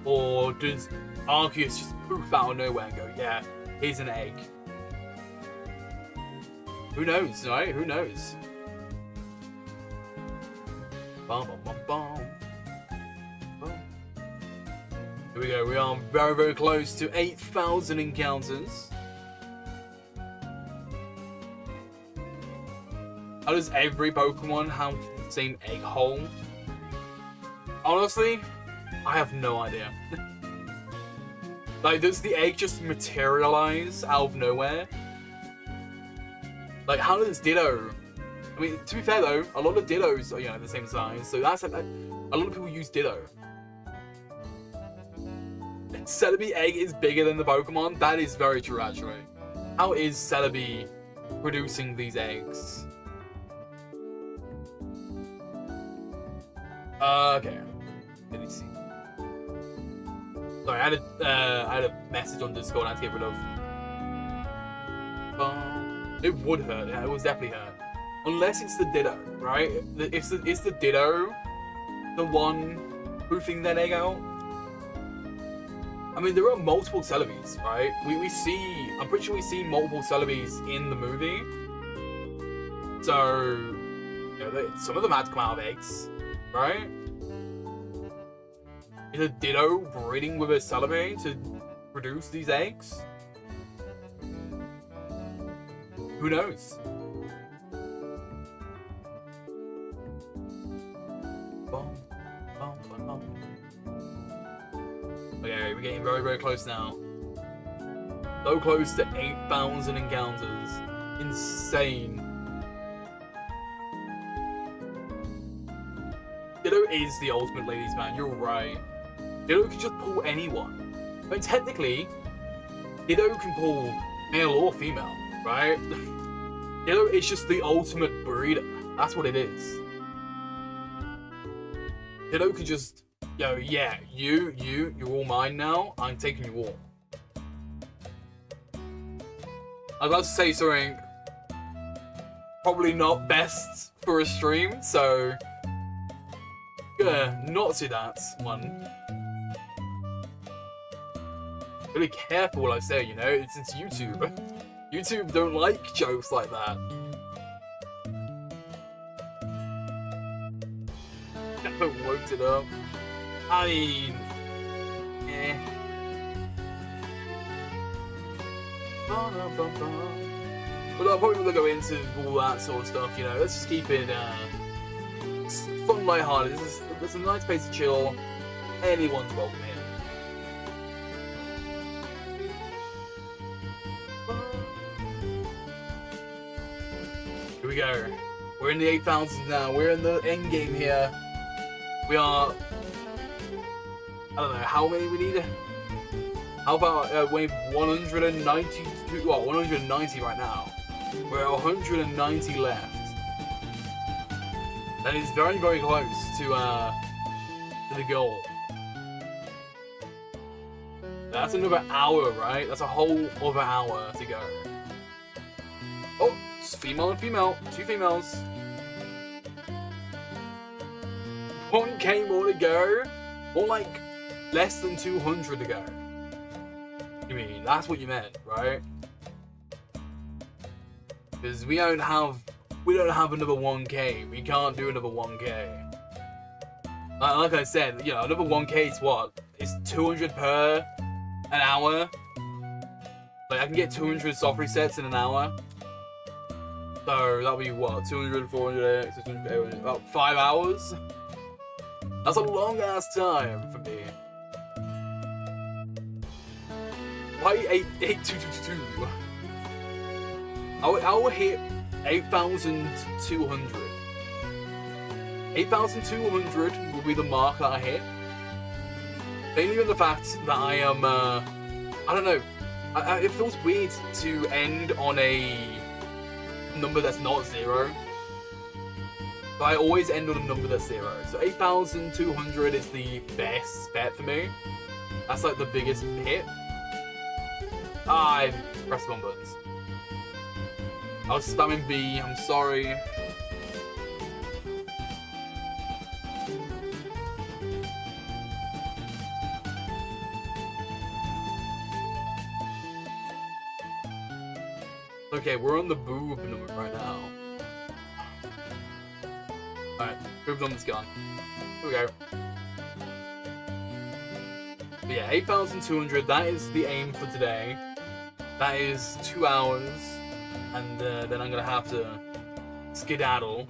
Or does Arceus just poof out of nowhere and go, yeah, here's an egg? Who knows, right? Who knows? Bum, bum, bum, bum. Here we go, we are very, very close to 8,000 encounters. How does every Pokemon have the same egg hole? Honestly, I have no idea. Like, does the egg just materialize out of nowhere? Like, how does Ditto... I mean, to be fair though, a lot of Dittos are, you know, the same size, so that's like, a lot of people use Ditto. Celebi egg is bigger than the Pokemon? That is very true, actually. How is Celebi producing these eggs? Okay. Let me see. Sorry, I had a message on Discord I had to get rid of. It would hurt, yeah, it would definitely hurt. Unless it's the Ditto, right? Is the Ditto the one poofing that egg out? I mean, there are multiple Celebes, right? I'm pretty sure we see multiple Celebes in the movie. So, you know, some of them had to come out of eggs, right? Is a Ditto breeding with a Celebi to produce these eggs? Who knows? Okay, we're getting very, very close now. So close to 8,000 encounters. Insane. Ditto is the ultimate ladies man, you're right. Ditto can just pull anyone. I mean, technically, Ditto can pull male or female, right? Ditto is just the ultimate breeder. That's what it is. Ditto can just, yo, yeah, you're all mine now. I'm taking you all. I was about to say something probably not best for a stream, so yeah, not do that one. Really careful what I say, you know, it's YouTube. YouTube don't like jokes like that. Woke it up. I mean, eh. But I'm probably gonna go into all that sort of stuff, you know. Let's just keep it fun, lighthearted. There's a nice place to chill. Anyone's welcome here. Here we go. We're in the 8,000 now. We're in the end game here. We are, I don't know how many we need. How about wave 192? Well, 190 right now. We're at 190 left. That is very, very close to the goal. That's another hour, right? That's a whole other hour to go. Oh, it's female and female. 2 females. 1k more to go, or like less than 200 to go. You mean that's what you meant, right? Because we don't have another 1k. We can't do another 1k. Like I said, you know, another 1k is what? It's 200 per an hour. Like I can get 200 soft resets in an hour. So that'll be what? 200, 400, 600, 800, about 5 hours. That's a long ass time for me. Why 82222? I will hit 8,200. 8,200 will be the mark that I hit. Mainly on the fact that I am, I don't know. It feels weird to end on a number that's not 0. But I always end on a number that's 0. So 8,200 is the best bet for me. That's like the biggest hit. I pressed the wrong buttons. I was spamming B, I'm sorry. Okay, we're on the boob number right now. Alright, boob number's gone. Here we go. But yeah, 8,200, that is the aim for today. That is 2 hours, and then I'm gonna have to skedaddle.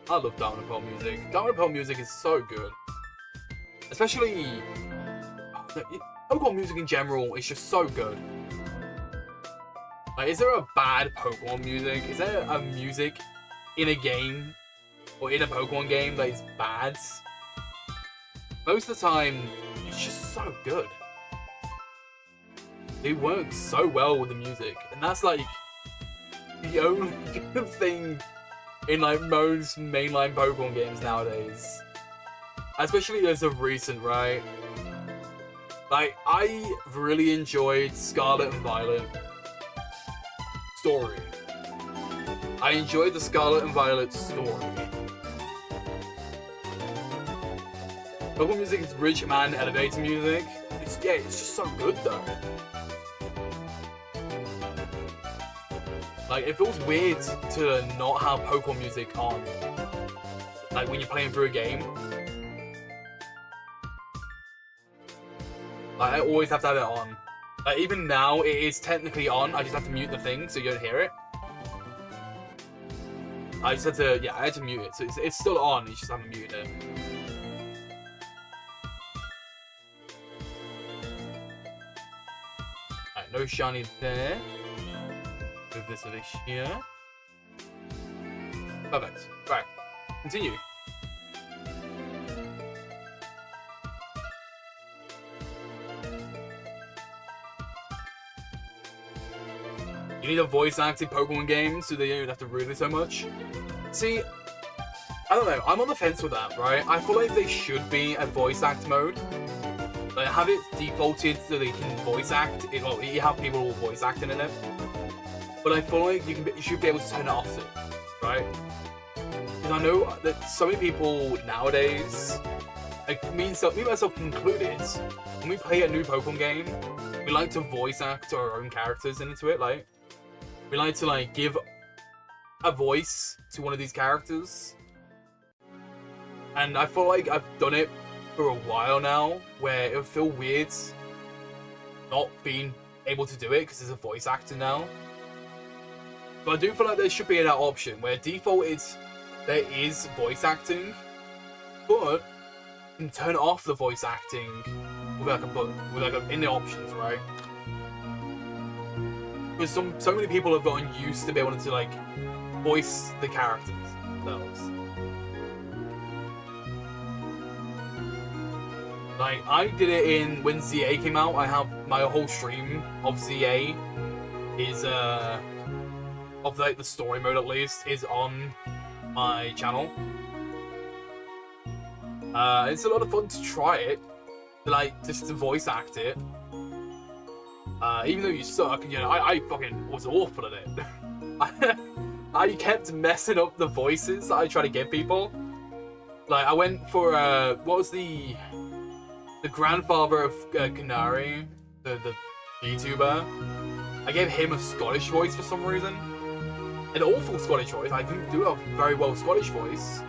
I love Diamond and Pearl music. Diamond and Pearl music is so good. Especially... Pokemon music in general is just so good. Like, is there a bad Pokemon music? Is there a music in a game or in a Pokemon game that is bad? Most of the time, it's just so good. It works so well with the music, and that's like the only good thing in like most mainline Pokemon games nowadays. Especially as of recent, right? Like, I really enjoyed Scarlet and Violet story. I enjoyed the Scarlet and Violet story. Pokemon music is rich, man, elevator music. It's just so good though. Like, it feels weird to not have Pokemon music on. Like, when you're playing through a game. Like, I always have to have it on. Like, even now, it is technically on. I just have to mute the thing so you don't hear it. I just had to, yeah, I had to mute it. So it's still on, you just haven't muted it. Alright, no shiny there. Move this over here. Perfect. Right, continue. You need a voice-acted Pokemon game so that you don't have to read it so much. See, I don't know, I'm on the fence with that, right? I feel like they should be a voice-act mode. Like, have it defaulted so they can voice-act. Well, you have people all voice-acting in it. But I feel like you should be able to turn it off soon, right? Because I know that so many people nowadays, like me myself included, when we play a new Pokemon game, we like to voice-act our own characters into it, like. We like to, like, give a voice to one of these characters. And I feel like I've done it for a while now, where it would feel weird not being able to do it, because there's a voice actor now. But I do feel like there should be that option, where default there is voice acting, but you can turn off the voice acting in the options, right? Because so many people have gotten used to be able to, like, voice the characters themselves. Like, I did it when ZA came out. I have my whole stream of ZA is, of, like, the story mode at least, is on my channel. It's a lot of fun to try it, like, just to voice act it. Even though you suck, you know, I fucking was awful at it. I kept messing up the voices that I try to give people. Like, I went for, what was the grandfather of Canary, the YouTuber. I gave him a Scottish voice for some reason. An awful Scottish voice. I didn't do a very well Scottish voice.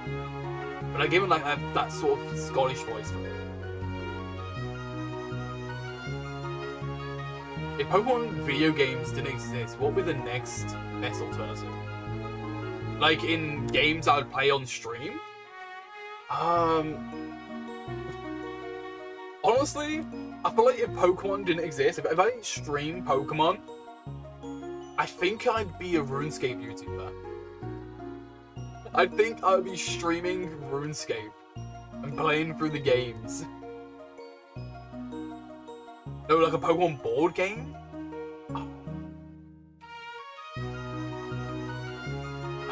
But I gave him, like, that sort of Scottish voice for him. If Pokemon video games didn't exist, what would be the next best alternative? Like, in games I would play on stream? Honestly, I feel like if Pokemon didn't exist, if I didn't stream Pokemon, I think I'd be a RuneScape YouTuber. I think I would be streaming RuneScape and playing through the games. No, like a Pokemon board game?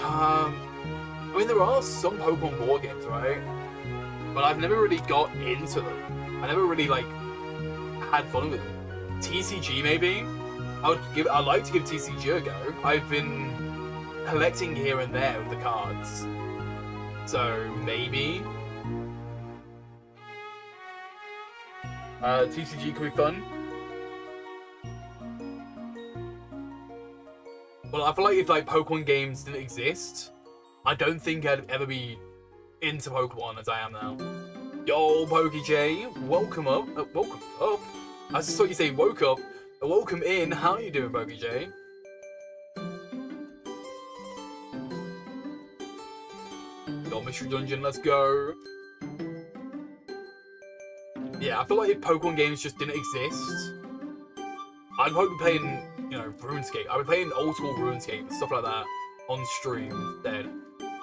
I mean, there are some Pokemon board games, right? But I've never really got into them. I never really, like, had fun with them. TCG, maybe? I'd like to give TCG a go. I've been collecting here and there with the cards. So, maybe. TCG could be fun. Well, I feel like if, like, Pokemon games didn't exist, I don't think I'd ever be into Pokemon as I am now. Yo, PokeJ, welcome up. Welcome up. I just thought you say woke up. Welcome in. How are you doing, PokeJ? Yo, Mystery Dungeon, let's go. Yeah, I feel like if Pokemon games just didn't exist, I'd probably be playing, you know, RuneScape. I'd be playing old school RuneScape and stuff like that on stream instead.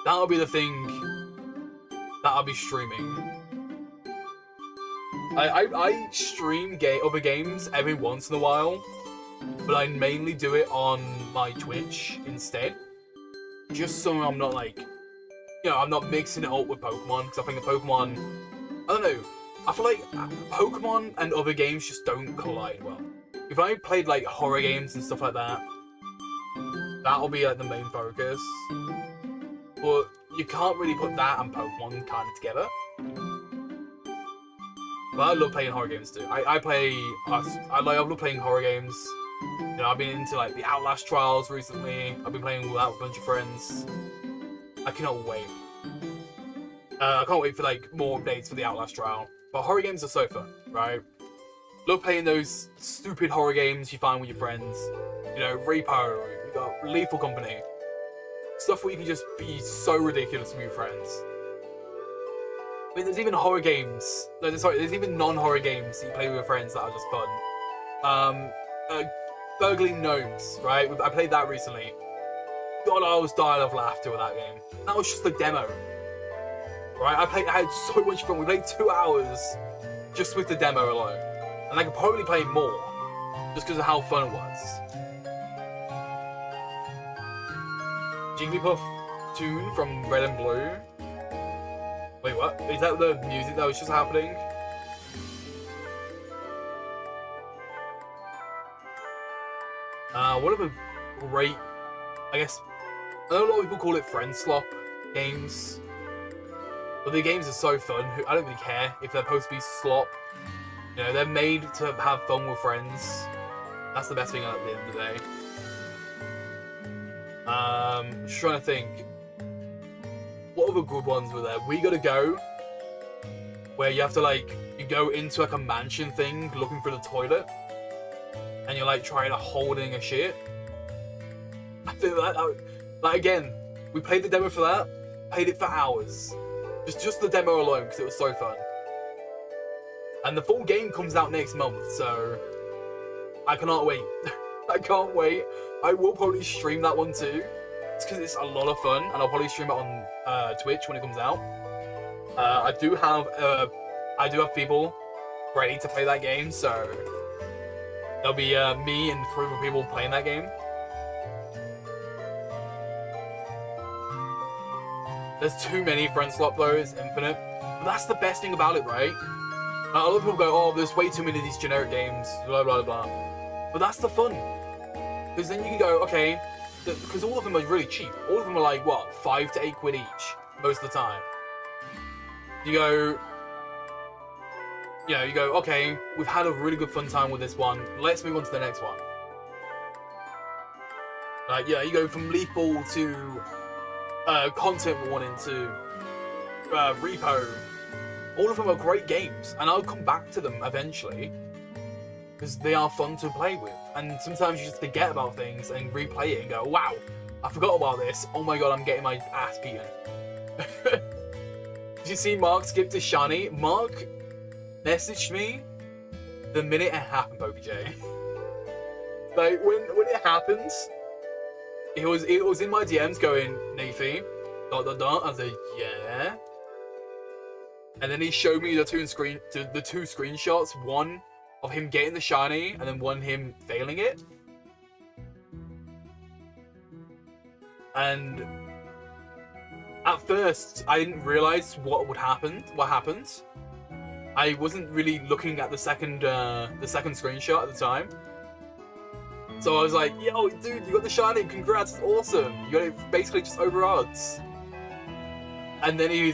That would be the thing that I'll be streaming. I stream other games every once in a while, but I mainly do it on my Twitch instead. Just so I'm not like, you know, I'm not mixing it up with Pokemon, because I think the Pokemon, I don't know, I feel like Pokemon and other games just don't collide well. If I played like horror games and stuff like that, that'll be like the main focus. But you can't really put that and Pokemon kind of together. But I love playing horror games too. I love playing horror games. You know, I've been into like the Outlast trials recently. I've been playing with a bunch of friends. I cannot wait. I can't wait for like more updates for the Outlast trial. But horror games are so fun, right? Love playing those stupid horror games you find with your friends. You know, Repo, you got Lethal Company. Stuff where you can just be so ridiculous with your friends. I mean, there's even horror games. No, there's even non-horror games that you play with your friends that are just fun. Burgling Gnomes, right? I played that recently. God, I was dying of laughter with that game. That was just a demo, right? I had so much fun. We played 2 hours just with the demo alone, and I could probably play more just because of how fun it was. Jigglypuff tune from Red and Blue. Wait, what? Is that the music that was just happening? One of the great, I guess, I know a lot of people call it friend slop games, but the games are so fun. I don't really care if they're supposed to be slop. You know, they're made to have fun with friends. That's the best thing at the end of the day. Just trying to think. What other good ones were there? We Gotta Go, where you have to like, you go into like a mansion thing looking for the toilet, and you're like trying to hold in a shit. I feel like again, we played the demo for that, played it for hours. Just the demo alone, because it was so fun. And the full game comes out next month, so I cannot wait. I can't wait. I will probably stream that one too. It's because it's a lot of fun, and I'll probably stream it on Twitch when it comes out. I do have people ready to play that game, so there'll be me and 3 other people playing that game. There's too many friend slop though, it's infinite. But that's the best thing about it, right? A lot of people go, oh, there's way too many of these generic games, blah blah blah. But that's the fun. Because then you can go, okay, because all of them are really cheap. All of them are like, what, 5 to 8 quid each, most of the time. You go, okay, we've had a really good fun time with this one, let's move on to the next one. Like, yeah, you go from Lethal to Content Warning to Repo. All of them are great games, and I'll come back to them eventually, because they are fun to play with. And sometimes you just forget about things and replay it and go, wow, I forgot about this. Oh my god, I'm getting my ass beaten. Did you see Mark skipped his shiny? Mark messaged me the minute it happened, PokeJ. Like, when it happened, it was in my DMs going, Nayfie, ... I was like, yeah. And then he showed me the two screenshots, one of him getting the shiny, and then one him failing it. And at first, I didn't realize what happened. I wasn't really looking at the second screenshot at the time. So I was like, yo, dude, you got the shiny, congrats, it's awesome. You got it basically just over odds. And then he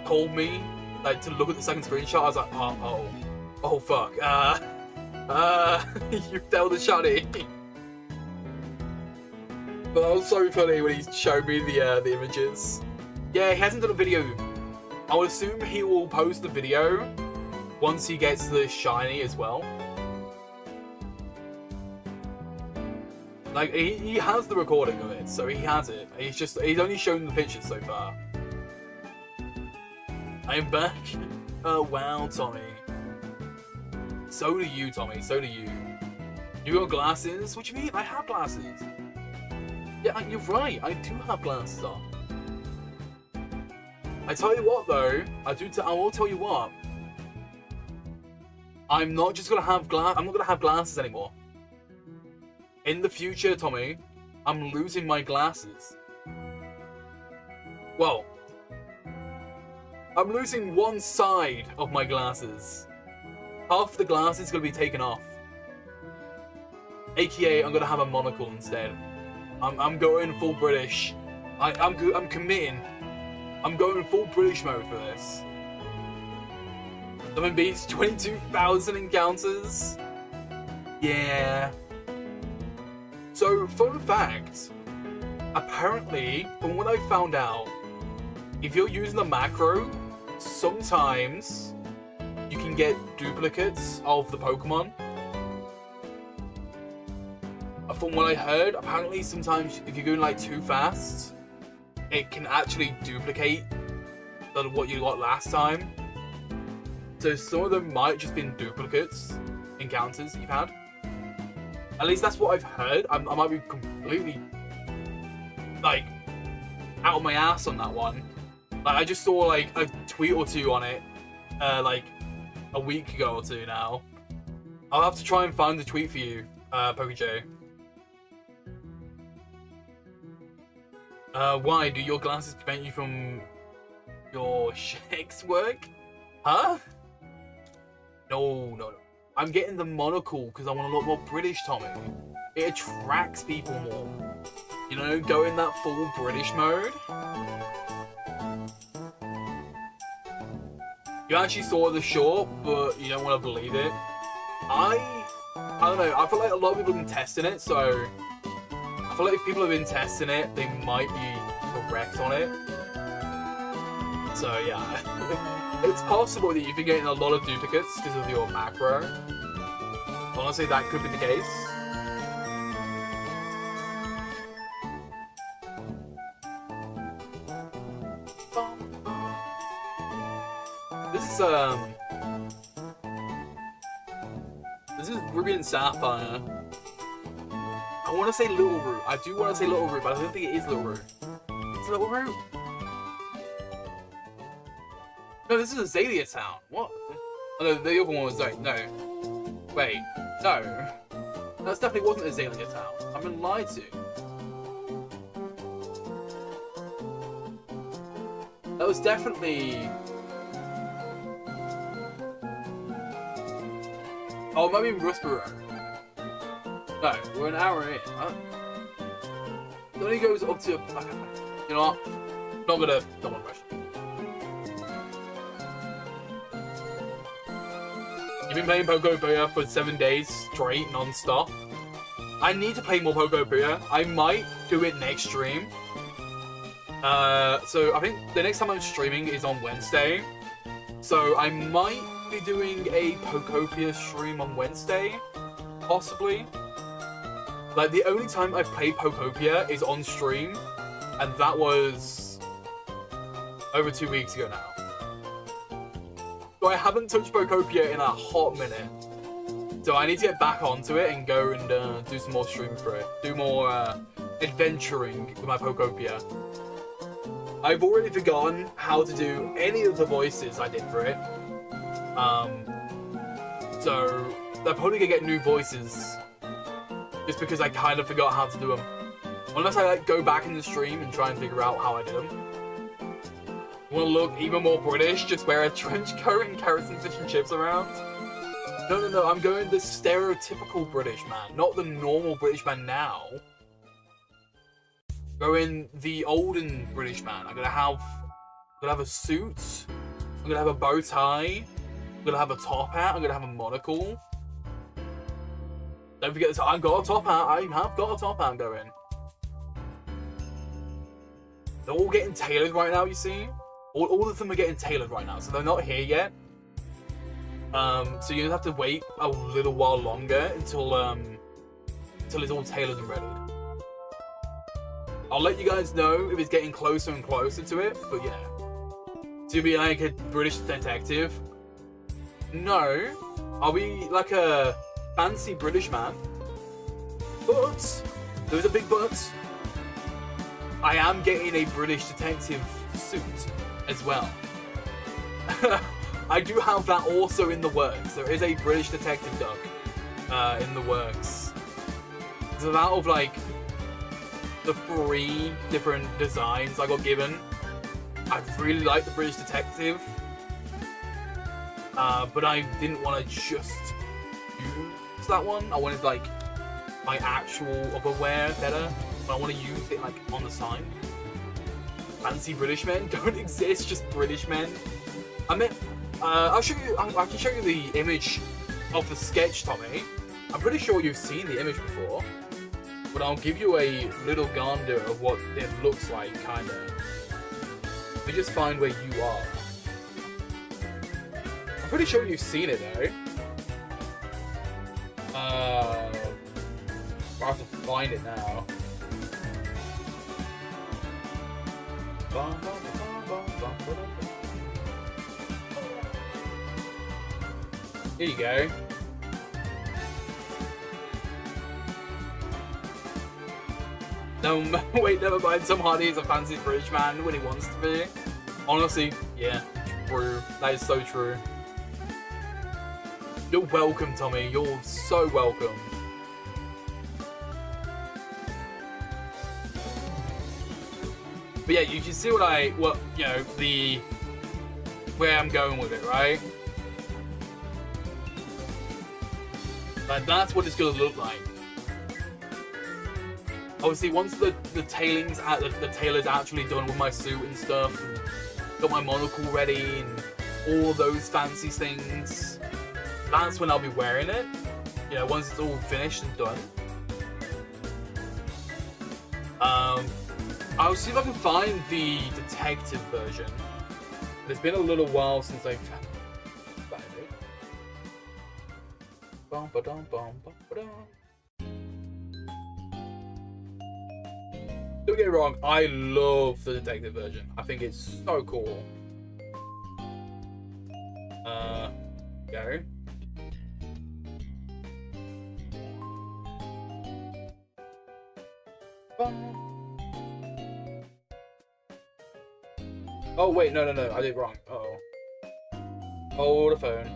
told me like to look at the second screenshot. I was like, oh fuck, you failed the shiny. But that was so funny when he showed me the images. Yeah, he hasn't done a video. I would assume he will post the video once he gets the shiny as well. Like, he has the recording of it, so he has it. He's only shown the pictures so far. I am back. Oh wow, Tommy. So do you, Tommy. So do you. You got glasses? What do you mean? I have glasses. Yeah, you're right. I do have glasses on. I tell you what, though. I will tell you what. I'm not just gonna have I'm not gonna have glasses anymore. In the future, Tommy, I'm losing my glasses. Well, I'm losing one side of my glasses. Half the glasses is gonna be taken off. AKA, I'm gonna have a monocle instead. I'm going full British. I'm committing. I'm going full British mode for this. Someone beats 22,000 encounters. Yeah. So, fun fact. Apparently, from what I found out, if you're using the macro, sometimes you can get duplicates of the Pokemon. From what I heard, apparently sometimes if you're going like too fast, it can actually duplicate what you got last time. So some of them might just been duplicates, encounters you've had. At least that's what I've heard. I might be completely like out of my ass on that one. Like I just saw like a tweet or two on it, like a week ago or two now. I'll have to try and find the tweet for you, PokeJ. Why do your glasses prevent you from your sex work? Huh? No. I'm getting the monocle because I want to look more British, Tommy. It attracts people more. You know, go in that full British mode. You actually saw the short, but you don't want to believe it. I don't know. I feel like a lot of people have been testing it, so I feel like if people have been testing it, they might be correct on it. So yeah, it's possible that you've been getting a lot of duplicates because of your macro. Honestly, that could be the case. This is Ruby and Sapphire. I want to say Little Root. I do want to say Little Root, but I don't think it is Little Root. It's Little Root. No, this is Azalea Town. What? Oh, no, the other one was like, no. Wait, no. That definitely wasn't Azalea Town. I've been lied to. That was definitely... Oh, it might be Rustboro. No, we're an hour in. It only goes up to... You know what? Not gonna rush. You've been playing Pokopia for 7 days straight, non-stop. I need to play more Pokopia. I might do it next stream. So I think the next time I'm streaming is on Wednesday. So I might be doing a Pokopia stream on Wednesday, possibly. Like the only time I've played Pokopia is on stream, and that was over 2 weeks ago now. So I haven't touched Pokopia in a hot minute. So I need to get back onto it and go and do some more streaming for it. Do more adventuring with my Pokopia. I've already forgotten how to do any of the voices I did for it. So they're probably gonna get new voices just because I kind of forgot how to do them. Unless I like go back in the stream and try and figure out how I did them. Want to look even more British? Just wear a trench coat and carry some fish and chips around? No, I'm going the stereotypical British man, not the normal British man now. Going the olden British man. I'm gonna have a suit. I'm gonna have a bow tie. I'm gonna have a top hat. I'm gonna have a monocle. Don't forget this. I've got a top hat. I have got a top hat going. They're all getting tailored right now. You see, all of them are getting tailored right now, so they're not here yet. So you have to wait a little while longer until it's all tailored and ready. I'll let you guys know if it's getting closer and closer to it, but yeah. To be like a British detective? No. I'll be like a fancy British man. But there's a big but. I am getting a British detective suit as well. I do have that also in the works. There is a British detective duck in the works. So out of like the 3 different designs I got given, I really like the British detective, but I didn't want to just use that one. I wanted like my actual other wear better, but I want to use it like on the side. Fancy British men don't exist, just British men. I mean, I'll show you. I can show you the image of the sketch, Tommy. I'm pretty sure you've seen the image before, but I'll give you a little gander of what it looks like, kind of. Let me just find where you are. I'm pretty sure you've seen it though. I have to find it now. Here you go. No, wait, never mind. Tom Hardy is a fancy British man when he wants to be. Honestly, yeah, true. That is so true. You're welcome, Tommy. You're so welcome. But yeah, you can see what you know, where I'm going with it, right? Like, that's what it's gonna look like. Obviously, once the tailing's the tailor's actually done with my suit and stuff, and got my monocle ready and all those fancy things, that's when I'll be wearing it. You know, once it's all finished and done. I'll see if I can find the detective version. It's been a little while since I've found it. Don't get me wrong, I love the detective version. I think it's so cool. Go. Oh wait, no, I did it wrong. Uh-oh. Hold the phone.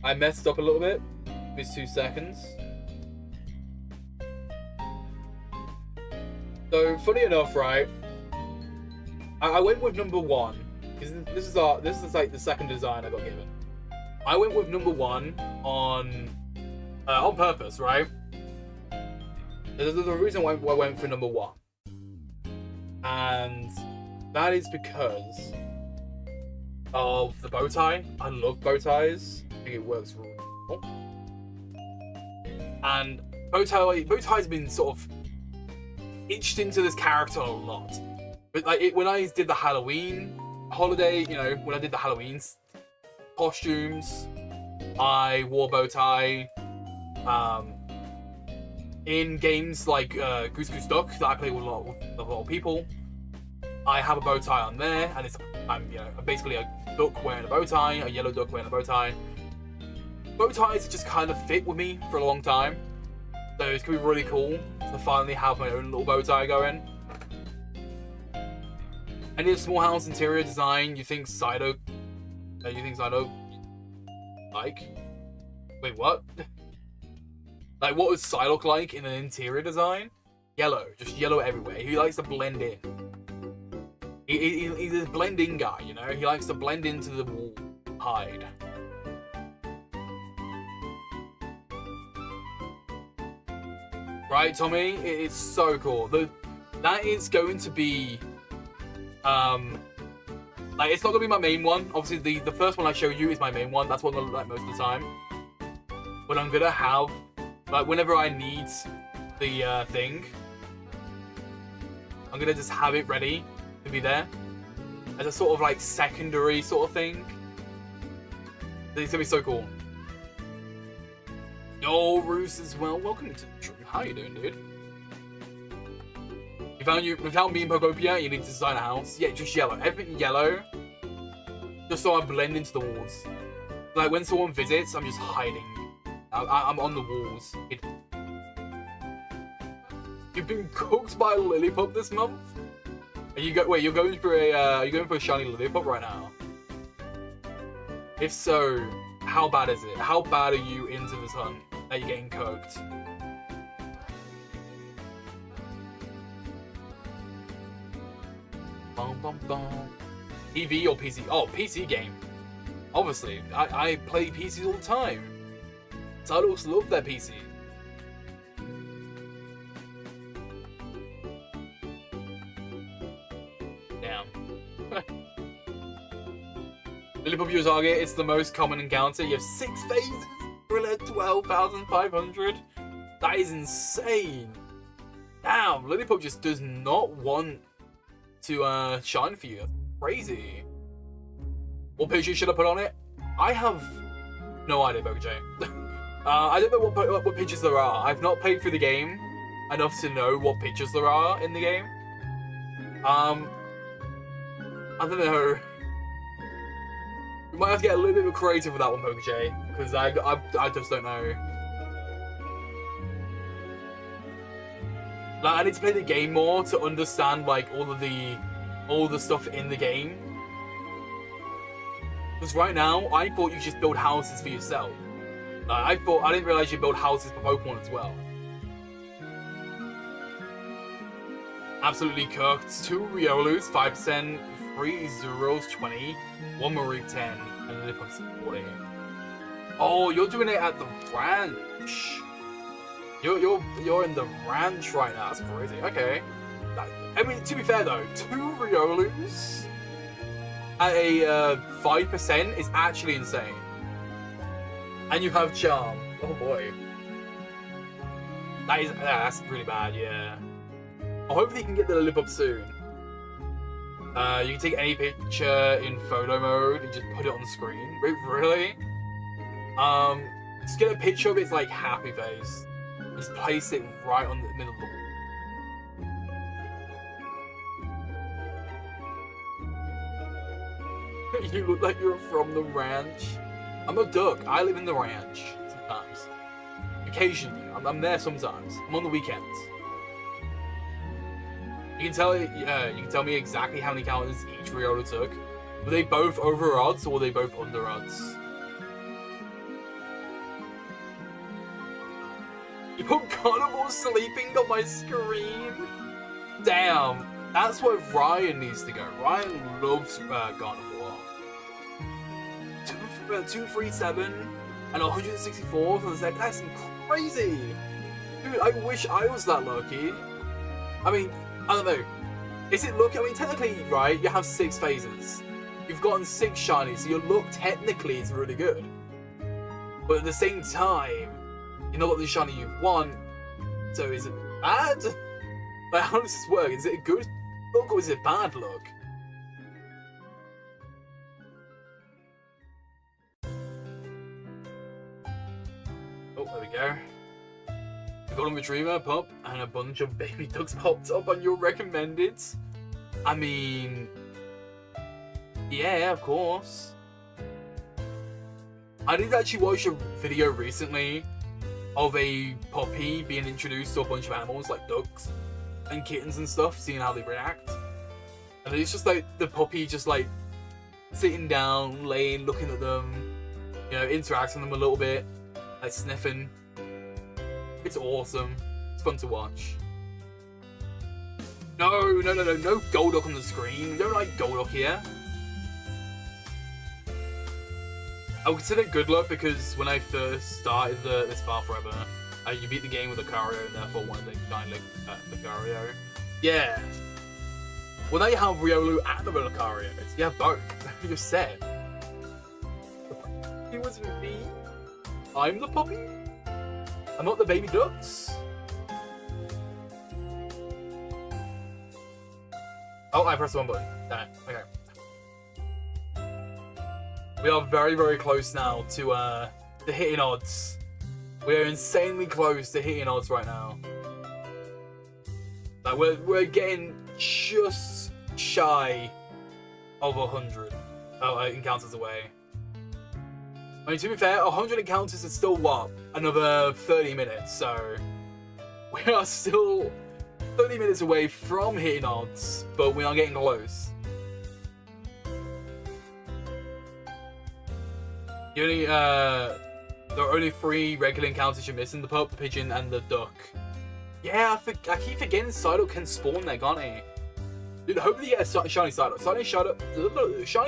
I messed up a little bit. Give me 2 seconds. So, funny enough, right? I went with number 1. This is like the second design I got given. I went with number 1 on purpose, right? There's a reason why I went for number 1. And that is because of the bow tie. I love bow ties. I think it works really well. And bow tie's been sort of itched into this character a lot. But like when I did the Halloween holiday, you know, when I did the Halloween costumes, I wore bow tie. In games like Goose Goose Duck that I play with a lot of people, I have a bow tie on there, and I'm basically a duck wearing a bow tie, a yellow duck wearing a bow tie. Bow ties just kind of fit with me for a long time, so it's gonna be really cool to finally have my own little bow tie going. Any of Small House interior design you think Sido like? Wait, what? Like, what would Psy look like in an interior design? Yellow, just yellow everywhere. He likes to blend in. He's a blend-in guy, you know? He likes to blend into the wall, hide. Right, Tommy? It's so cool. That is going to be... like, it's not going to be my main one. Obviously, the first one I show you is my main one. That's what I'm going to look like most of the time. But I'm going to have... Like, whenever I need the thing, I'm gonna just have it ready to be there as a sort of like secondary sort of thing. It's gonna be so cool. Yo, Roos as well. Welcome to the stream. How you doing, dude? Without me and Pogopia, you need to design a house. Yeah, just yellow. Everything yellow. Just so I blend into the walls. Like, when someone visits, I'm just hiding. I'm on the walls. You've been cooked by a Lillipup this month? And you're going for a shiny Lillipup right now? If so, how bad is it? How bad are you into this hunt that you're getting cooked? Bum, bum, bum. TV or PC? Oh, PC game. Obviously, I play PCs all the time. Titles love their PC. Damn. Lillipup your target, it's the most common encounter. You have 6 phases. You're at 12,500. That is insane. Damn, Lillipup just does not want to shine for you. That's crazy. What picture should I put on it? I have no idea, BogaJ. I don't know what pictures there are. I've not played through the game enough to know what pictures there are in the game. I don't know. We might have to get a little bit more creative with that one, BogaJ, because I just don't know. Like, I need to play the game more to understand like all the stuff in the game. Because right now, I thought you just build houses for yourself. I didn't realize you build houses for Pokemon as well. Absolutely cooked. 2 Riolus, 5%, 3 Zeros, 20, 1 Mareep, 10, and a Lilliput's 40. Oh, you're doing it at the ranch. You're in the ranch right now. That's crazy. Okay. I mean, to be fair though, 2 Riolus at a 5% is actually insane. And you have Charm. Oh boy. That's really bad, yeah. Hopefully you can get the Lillipup soon. You can take any picture in photo mode and just put it on the screen. Wait, really? Just get a picture of its like happy face. Just place it right on the middle of the wall. You look like you're from the ranch. I'm a duck. I live in the ranch sometimes. Occasionally. I'm there sometimes. I'm on the weekends. You can tell me exactly how many counters each Riolu took. Were they both over odds or were they both under odds? You put Carnivore sleeping on my screen? Damn. That's where Ryan needs to go. Ryan loves Carnivore. 237 and 164 for the second. That's crazy. Dude, I wish I was that lucky. I mean, I don't know. Is it lucky? I mean, technically, right, you have 6 phases. You've gotten 6 shinies, so your luck technically is really good. But at the same time, you know what the shiny you want, so is it bad? Like, how does this work? Is it good luck or is it bad luck? Oh, there we go. A golden retriever pup and a bunch of baby ducks popped up on your recommended. I mean, yeah, of course. I did actually watch a video recently of a puppy being introduced to a bunch of animals like ducks and kittens and stuff, seeing how they react. And it's just like the puppy just like sitting down, laying, looking at them, you know, interacting with them a little bit, like sniffing. It's awesome. It's fun to watch. No Golduck on the screen. We don't like Golduck here. I would consider it good luck because when I first started this Far Forever, you beat the game with Lucario and therefore wanted to kind of Lucario. Yeah. Well, now you have Riolu and the Lucario. You have both. You're set. It was me. I'm the puppy. I'm not the baby ducks. Oh, I pressed the one button. Damn it. Okay. We are very, very close now to the hitting odds. We are insanely close to hitting odds right now. Like we're getting just shy of 100 encounters away. I mean, to be fair, 100 encounters is still, what, another 30 minutes, so we are still 30 minutes away from hitting odds, but we are getting close. The only, there are only 3 regular encounters you're missing: the pup, the pigeon, and the duck. Yeah, I keep forgetting Psyduck can spawn there, can't he? Dude, hopefully you get a shiny Psyduck. Shiny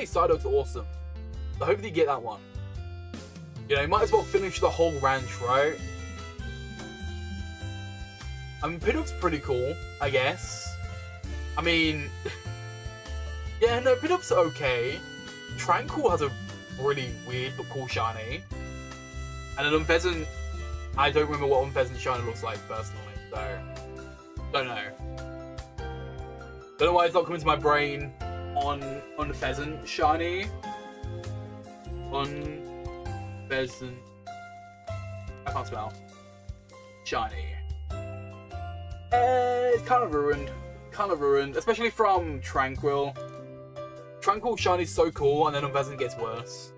Psyduck's awesome. So hopefully you get that one. You know, you might as well finish the whole ranch, right? I mean, Pidgeot's pretty cool, I guess. I mean, yeah, no, Pidgeot's okay. Tranquil has a really weird but cool shiny. And an Unpheasant, I don't remember what Unpheasant shiny looks like personally, so don't know. Don't know why it's not coming to my brain on Unpheasant shiny. Unpheasant. I can't spell. Shiny. It's kind of ruined. Kind of ruined, especially from Tranquil. Tranquil shiny's so cool, and then Unpheasant gets worse.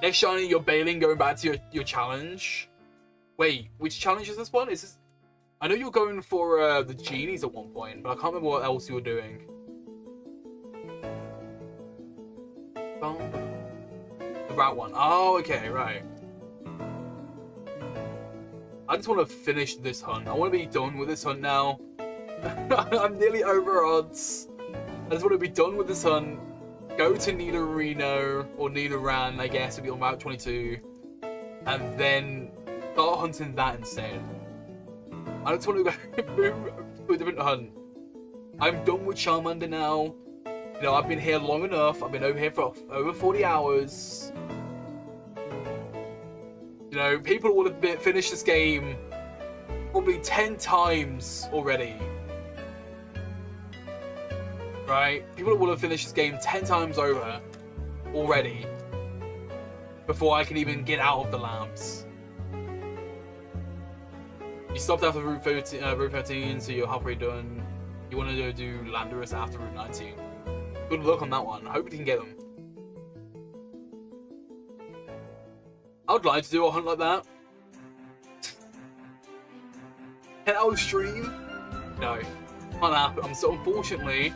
Next shiny, you're bailing, going back to your challenge. Wait, which challenge is this one? Is this? I know you were going for the genies at one point, but I can't remember what else you were doing. The route one. Oh, okay, right. I just want to finish this hunt. I want to be done with this hunt now. I'm nearly over odds. I just want to be done with this hunt. Go to Nidorino, or Nidoran, I guess, it'll be on Route 22. And then start hunting that instead. I just want to go move to a different hunt. I'm done with Charmander now. You know, I've been here long enough. I've been over here for over 40 hours. You know, people would have finished this game probably 10 times already. Right? People would have finished this game 10 times over already before I can even get out of the lamps. You stopped after Route 13, so you're halfway done. You want to do Landorus after Route 19. Good luck on that one. I hope you can get them. I would like to do a hunt like that. 10-hour stream? No. Can't happen. I'm so unfortunately.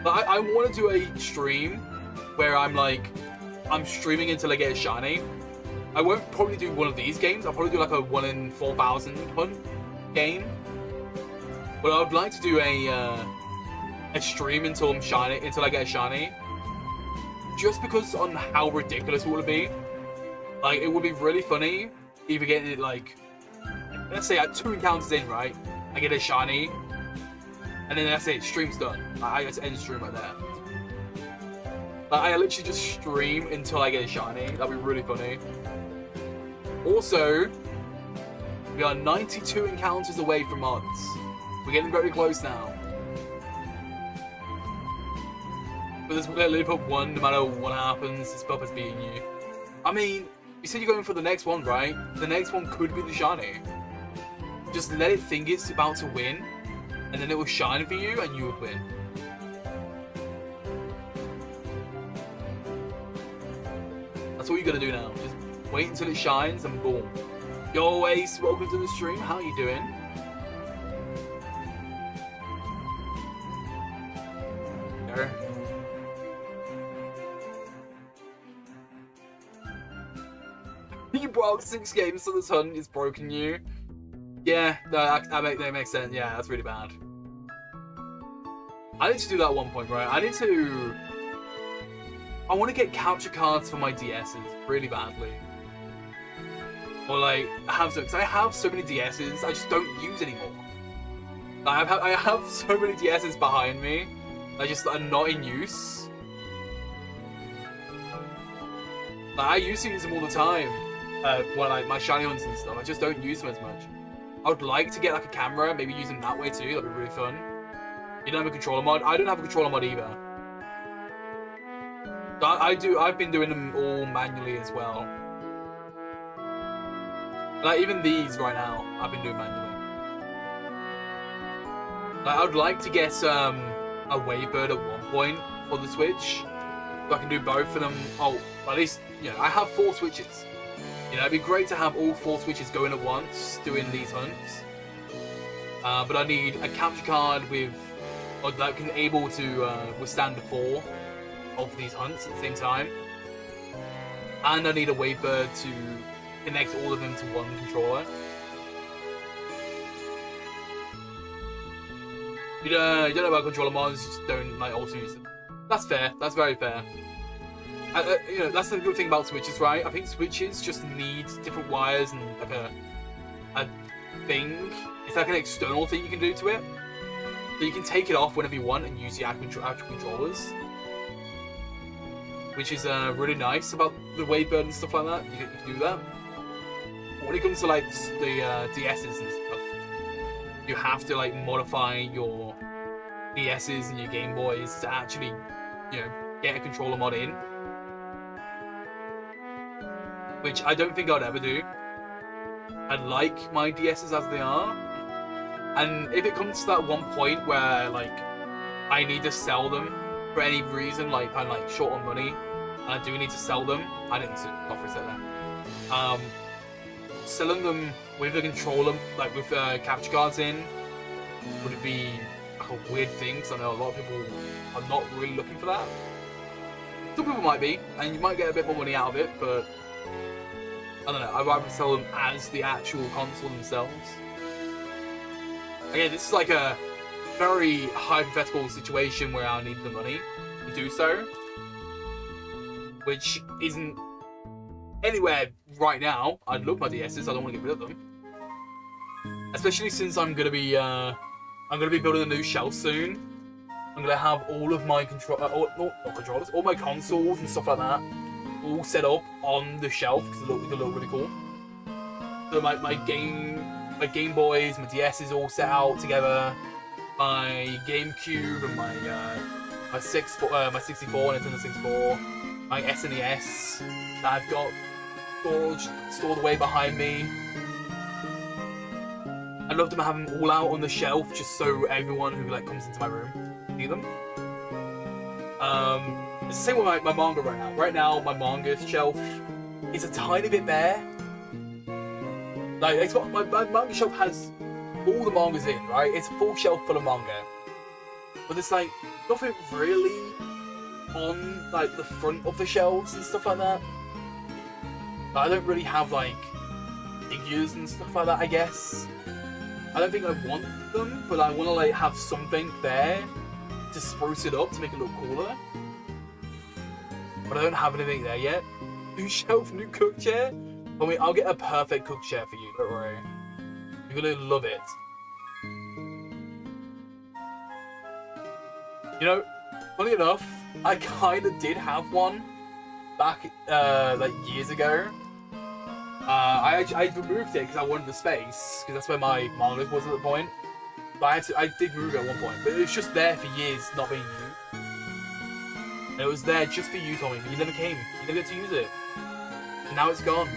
But I want to do a stream where I'm streaming until I get a shiny. I won't probably do one of these games. I'll probably do like a 1 in 4,000 hunt game. But I would like to do a stream until I get a shiny. Just because on how ridiculous it would be. Like, it would be really funny if you get it, like, let's say at 2 encounters in, right? I get a shiny, and then that's it, stream's done. I just end stream right there. Like, I literally just stream until I get a shiny. That'd be really funny. Also, we are 92 encounters away from odds. We're getting very close now. But this live up 1, no matter what happens, this pup is beating you. I mean, you said you're going for the next one, right? The next one could be the shiny. Just let it think it's about to win, and then it will shine for you, and you would win. That's all you gotta do now. Just wait until it shines, and boom. Yo, Ace, welcome to the stream. How are you doing? There. You broke 6 games, so this hunt is broken you. Yeah, no, that makes sense. Yeah, that's really bad. I need to do that at one point, right? I want to get capture cards for my DSs really badly. Or like, because I have so many DSs I just don't use anymore. Like, I have so many DSs behind me that just are not in use. Like, I used to use them all the time. When my shiny hunts and stuff, I just don't use them as much. I would like to get like a camera, maybe use them that way too. That'd be really fun. You don't have a controller mod. I don't have a controller mod either. I've been doing them all manually as well. Like even these right now, I've been doing manually. Like I would like to get a Wavebird at one point for the Switch. So I can do both of them. Oh, at least, you know, I have 4 switches. You know, it'd be great to have all 4 switches going at once, doing these hunts. But I need a capture card that can able to withstand 4 of these hunts at the same time. And I need a wavebird to connect all of them to one controller. You don't know about controller mods, you just don't like also use them. That's fair. That's very fair. You know, that's the good thing about switches, right? I think switches just need different wires and like a thing. It's like an external thing you can do to it. So you can take it off whenever you want and use the actual controllers. Which is really nice about the wavebird and stuff like that. You can do that. But when it comes to like the DSs and stuff, you have to like modify your DSs and your Game Boys to actually, you know, get a controller mod in. Which I don't think I'd ever do. I like my DSs as they are. And if it comes to that one point where like I need to sell them for any reason, like I'm like short on money and I do need to sell them, I didn't offer to sell them. Selling them with a controller, like with capture cards in, would be like a weird thing, because I know a lot of people are not really looking for that. Some people might be, and you might get a bit more money out of it, but I don't know, I'd rather sell them as the actual console themselves. Again, this is like a very hypothetical situation where I need the money to do so, which isn't anywhere right now. I'd love my DSs, I don't want to get rid of them. Especially since I'm gonna be building a new shelf soon. I'm gonna have all of my all my consoles and stuff like that all set up on the shelf because they look really cool. So my Game Boys, my DSs all set out together. My GameCube and my 64 Nintendo 64, my SNES that I've got stored away behind me. I'd love to have them all out on the shelf just so everyone who like comes into my room can see them. It's the same with my manga right now. Right now, my manga shelf is a tiny bit bare. Like, it's got, my manga shelf has all the mangas in, right? It's a full shelf full of manga. But there's like nothing really on like the front of the shelves and stuff like that. I don't really have like figures and stuff like that, I guess. I don't think I want them, but I want to like have something there to spruce it up to make it look cooler. But I don't have anything there yet. New shelf, new cook chair. I mean, I'll get a perfect cook chair for you, don't worry. You're gonna love it. You know, funny enough, I kind of did have one back like years ago. I removed it because I wanted the space, because that's where my manga was at the point. But I did move it at one point, but it was just there for years, not being used. And it was there just for you, Tommy, but you never came. You never got to use it. And now it's gone.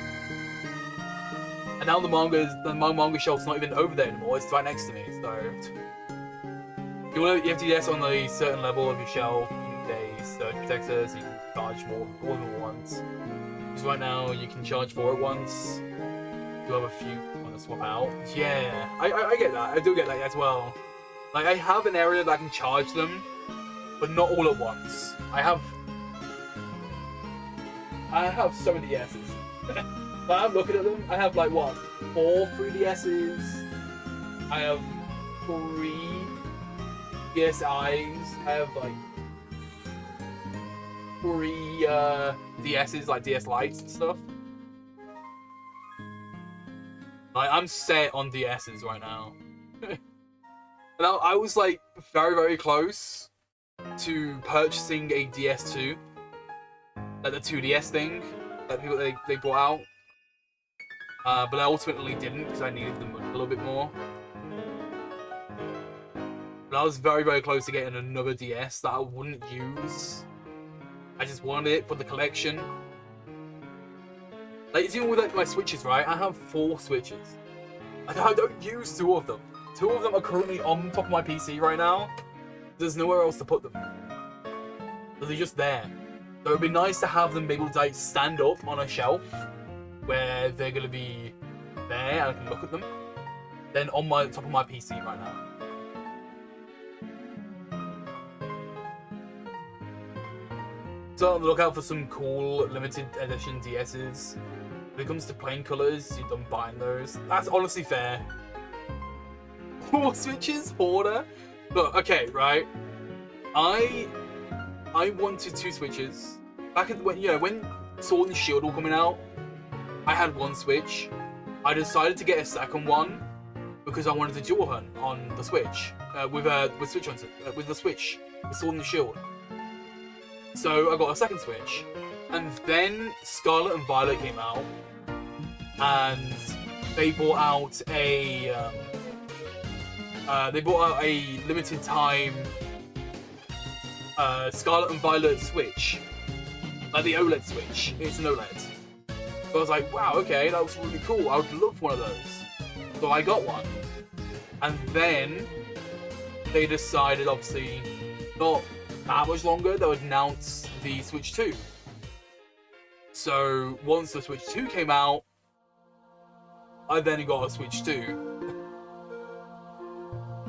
And now my manga shelf's not even over there anymore, it's right next to me, so... You have to DS on a certain level of your shelf, you need a surge protector, so you can charge more than once. Because right now, you can charge 4 at once. You have a few you want to swap out. Yeah, I get that, I do get that as well. Like, I have an area that I can charge them, but not all at once. I have so many DSs. But I'm looking at them, I have like what, 4 3DSs, I have 3 DSIs, I have like 3 DSs, like DS Lites and stuff. Like, I'm set on DSs right now. And I was like very, very close to purchasing a DS2, like the 2DS thing that people they brought out. But I ultimately didn't because I needed them a little bit more. But I was very, very close to getting another DS that I wouldn't use. I just wanted it for the collection. Like, it's even with like, my Switches, right? I have 4 Switches. I don't use 2 of them. 2 of them are currently on top of my PC right now. There's nowhere else to put them. So they're just there. So it'd be nice to have them be able to like stand up on a shelf where they're gonna be there and I can look at them. Then on my top of my PC right now. So on the lookout for some cool limited edition DSs. When it comes to plain colours, you don't buy those. That's honestly fair. 4 switches, hoarder. Look, okay, right. I wanted 2 switches. Back at when Sword and Shield were coming out, I had 1 switch. I decided to get a second one because I wanted to dual hunt on the Switch with Switch Hunter with the Switch with Sword and Shield. So I got a second Switch, and then Scarlet and Violet came out, and they brought out a limited time Scarlet and Violet Switch, like the OLED Switch. It's an OLED. So I was like, wow, okay, that was really cool. I would love one of those. So I got one, and then they decided, obviously, not that much longer, they would announce the Switch 2. So once the Switch 2 came out, I then got a Switch 2.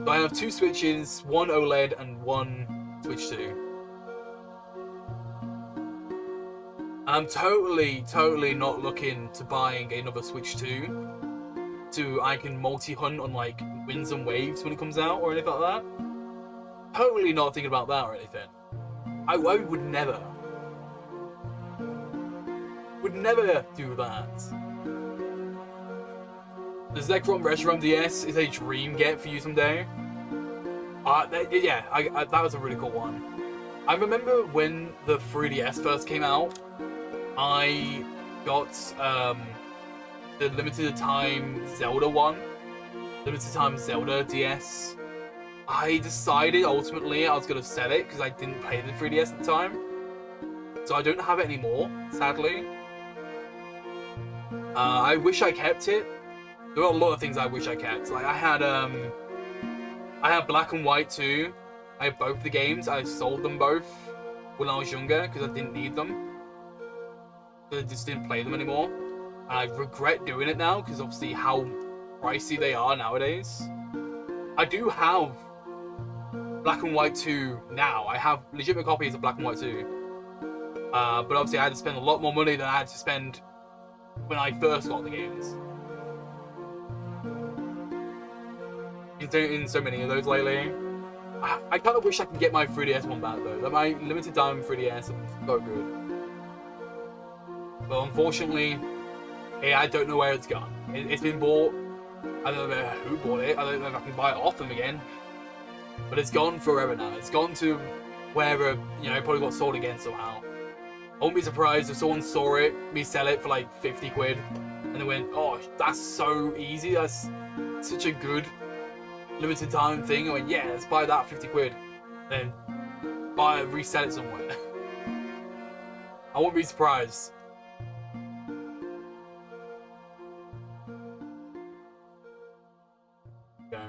So I have 2 Switches, 1 OLED and 1 Switch 2. I'm totally not looking to buying another Switch 2 so I can multi-hunt on like Winds and Waves when it comes out or anything like that. Totally not thinking about that or anything. I would never do that. The Zekrom Reshiram DS is a dream get for you someday. That was a really cool one. I remember when the 3DS first came out, I got the limited time Zelda one, limited time Zelda DS. I decided ultimately I was going to sell it because I didn't play the 3DS at the time. So I don't have it anymore, sadly. I wish I kept it. There are a lot of things I wish I kept. Like I had Black and White too. I had both the games. I sold them both when I was younger because I didn't need them. I just didn't play them anymore. And I regret doing it now because obviously how pricey they are nowadays. I do have Black and White 2 now. I have legitimate copies of Black and White 2. But obviously I had to spend a lot more money than I had to spend when I first got the games. In so many of those lately. I kind of wish I could get my 3DS one back though. My limited time 3DS was so good. But unfortunately, I don't know where it's gone. It's been bought. I don't know who bought it. I don't know if I can buy it off them again. But it's gone forever now. It's gone to wherever, it probably got sold again somehow. I wouldn't be surprised if someone saw it, me sell it for like 50 quid, and they went, oh, that's so easy. That's such a good limited time thing. I went, yeah, let's buy that 50 quid. Then resell it somewhere. I wouldn't be surprised. Go.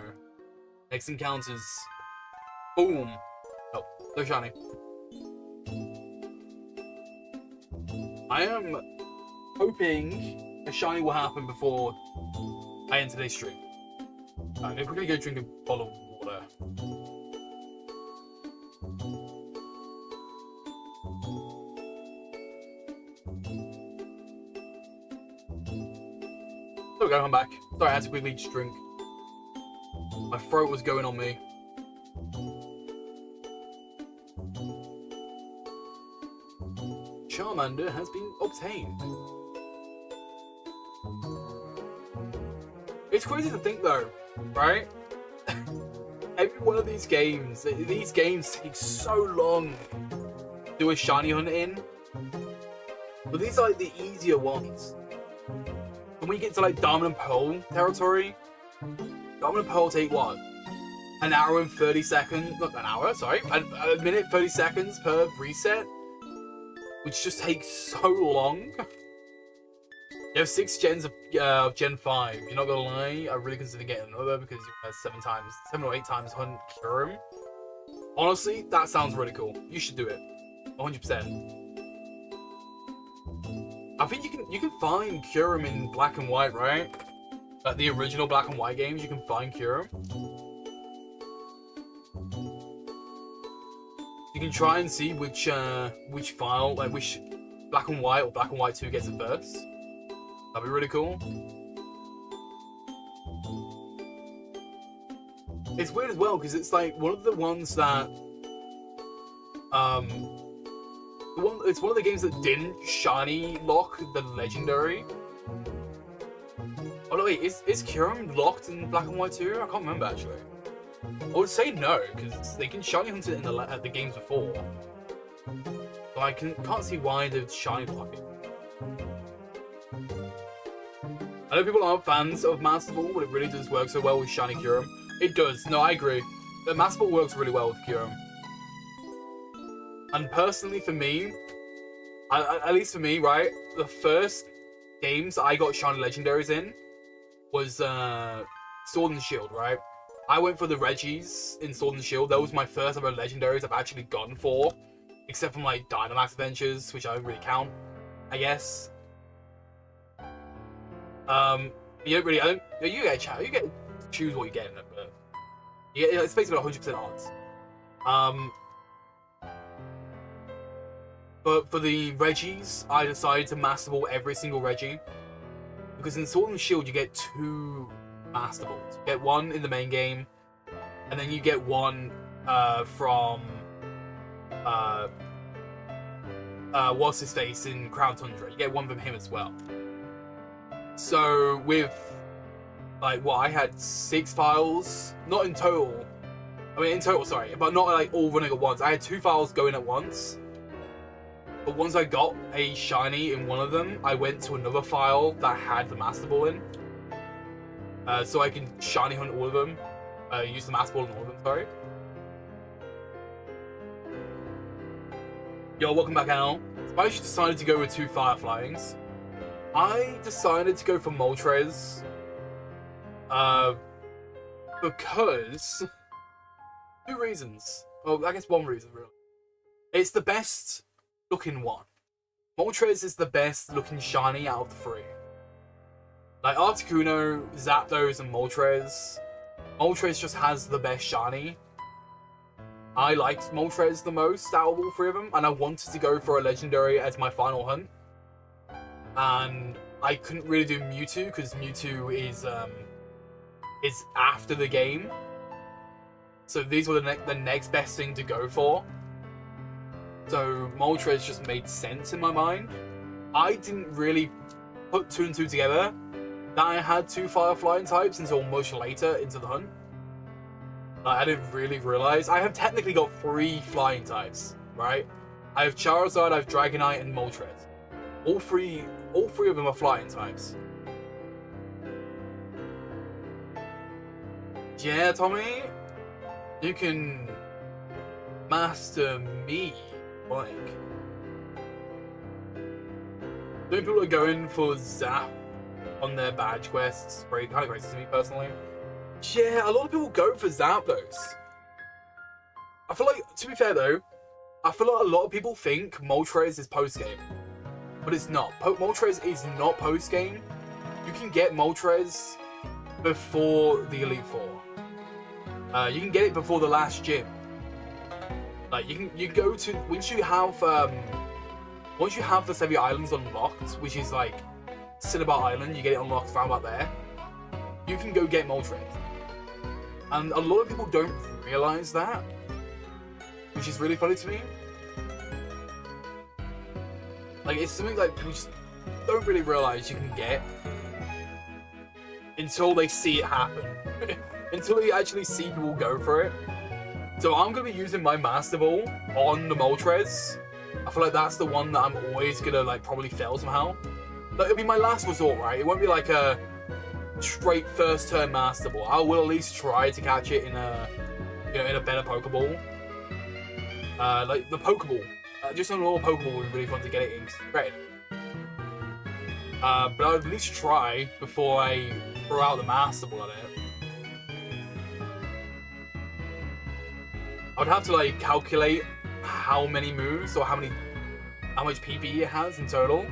Next encounters. Boom. Oh, no shiny. I am hoping a shiny will happen before I end today's stream. Maybe we're gonna go drink a bottle of water. There we go, I'm back. Sorry, I had to quickly just drink. My throat was going on me. Charmander has been obtained. It's crazy to think though, right? Every one of these games take so long to do a shiny hunt in. But these are like the easier ones. When we get to like Diamond and Pearl territory, Diamond and Pearl take what? An hour and 30 seconds, not an hour, sorry, a minute 30 seconds per reset, which just takes so long. You have 6 gens of Gen 5. You're not gonna lie, I really consider getting another because you have 7 or 8 times hunt Kyurem. Honestly, that sounds really cool. You should do it. 100%. I think you can find Kyurem in black and white, right? Like the original black and white games, you can find Kyurem. You can try and see which file, like which black and white or black and white 2 gets it first. That'd be really cool. It's weird as well because it's like one of the ones that it's one of the games that didn't shiny lock the legendary. Oh no, wait, is Kyurem locked in black and white too? I can't remember actually. I would say no, because they can shiny hunt it in the games before. So I can't see why they'd shiny block it. I know people aren't fans of Master Ball, but it really does work so well with shiny Kyurem. It does. No, I agree. The Master Ball works really well with Kyurem. And personally, for me, at least for me, right, the first games I got shiny legendaries in was Sword and Shield, right? I went for the Regis in Sword and Shield. That was my first ever legendaries I've actually gone for, except from like Dynamax Adventures, which I don't really count, I guess. You don't really. You get to choose what you get in it, but it's basically 100% odds. But for the Regis, I decided to Master Ball every single Regi, because in Sword and Shield you get 2 Master Balls. You get one in the main game, and then you get one from what's his face in Crown Tundra. You get one from him as well. So with like I had 6 files, not in total. I mean in total, sorry, but not like all running at once. I had 2 files going at once. But once I got a shiny in one of them, I went to another file that had the Master Ball in. So I can shiny hunt all of them. Use the Master Ball in all of them, sorry. Yo, welcome back, Al. Spicy decided to go with 2 Fireflyings. I decided to go for Moltres. Because 2 reasons. Well, I guess 1 reason, really. It's the best looking one. Moltres is the best looking shiny out of the 3. Like Articuno, Zapdos, and Moltres. Moltres just has the best shiny. I liked Moltres the most out of all 3 of them, and I wanted to go for a legendary as my final hunt. And I couldn't really do Mewtwo because Mewtwo is after the game. So these were the next best thing to go for. So Moltres just made sense in my mind. I didn't really put 2 and 2 together that I had 2 Fire-Flying types until much later into the hunt. Like, I didn't really realize. I have technically got 3 flying types, right? I have Charizard, I have Dragonite, and Moltres. All three of them are flying types. Yeah, Tommy, you can master me. Like, don't people are going for Zap on their badge quests? Kind of crazy to me personally. Yeah, a lot of people go for Zapdos. I feel like, to be fair though, I feel like a lot of people think Moltres is post-game, but it's not. Moltres is not post-game. You can get Moltres before the Elite Four. You can get it before the last gym. Like you go to once you have the 7 islands unlocked, which is like Cinnabar Island, you get it unlocked around about there. You can go get Moltres, and a lot of people don't realize that, which is really funny to me. Like it's something like people just don't really realize you can get until they see it happen, until they actually see people go for it. So I'm going to be using my Master Ball on the Moltres. I feel like that's the one that I'm always going to like probably fail somehow. Like, it'll be my last resort, right? It won't be like a straight first turn Master Ball. I will at least try to catch it in a, in a better Pokeball. Like the Pokeball. Just a normal Pokeball would be really fun to get it in, 'cause it's great. But I would at least try before I throw out the Master Ball at it. I would have to like calculate how many moves or how much PP it has in total.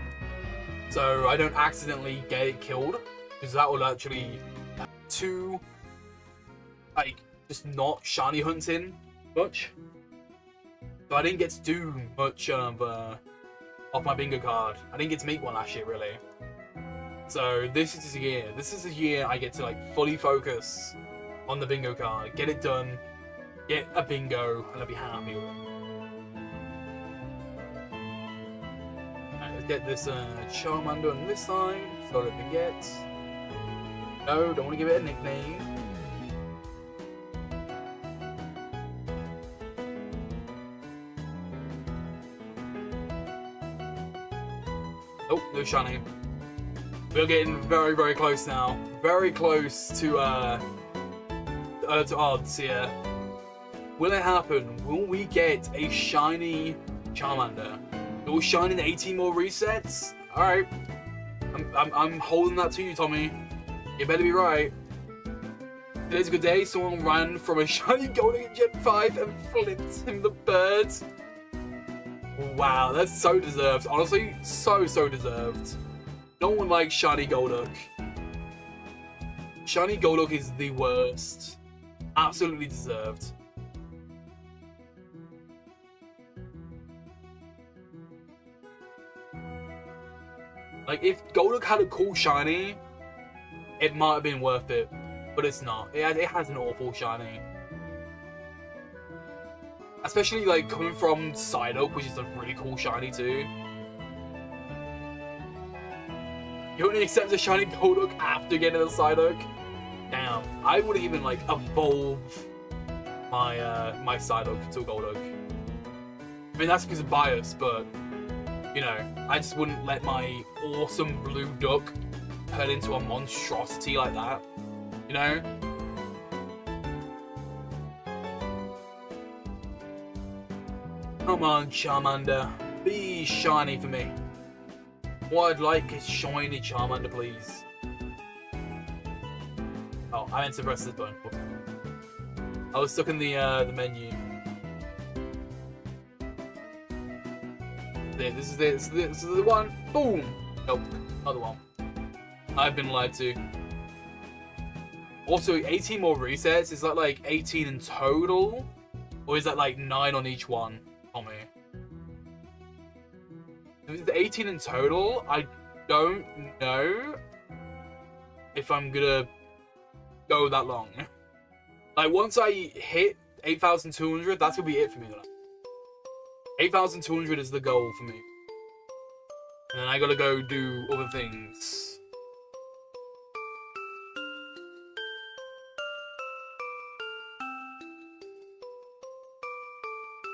so I don't accidentally get it killed, because that would actually too, like, just not shiny hunting much. So I didn't get to do much of off my bingo card. I didn't get to make one last year, really. So this is a year. This is a year I get to like fully focus on the bingo card, get it done, get a bingo, and I'll be happy with it. Alright, let's get this Charmander on this side, so I don't forget. No, don't want to give it a nickname. Oh, no shiny. We're getting very, very close now. Very close to odds here. Will it happen? Will we get a shiny Charmander? It will shine in 18 more resets? Alright. I'm holding that to you, Tommy. You better be right. Today's a good day. Someone ran from a shiny Golden in Gen 5 and flipped him the bird. Wow, that's so deserved. Honestly, so deserved. No one likes shiny Golduck. Shiny Golduck is the worst. Absolutely deserved. Like, if Golduck had a cool shiny, it might have been worth it. But it's not. It has an awful shiny. Especially, like, coming from Psyduck, which is a really cool shiny, too. You only accept a shiny Golduck after getting a Psyduck? Damn. I would even, like, evolve my my Psyduck to a Golduck. I mean, that's because of bias, but, you know, I just wouldn't let my awesome blue duck turn into a monstrosity like that. You know? Come on, Charmander. Be shiny for me. What I'd like is shiny Charmander, please. Oh, I meant to press this button. I was stuck in the menu. There, this is the one. Boom! Nope, not the one. I've been lied to. Also, 18 more resets. Is that like 18 in total? Or is that like 9 on each one? Tommy. If it's 18 in total, I don't know if I'm gonna go that long. Like, once I hit 8,200, that's gonna be it for me. 8,200 is the goal for me. And then I gotta go do other things.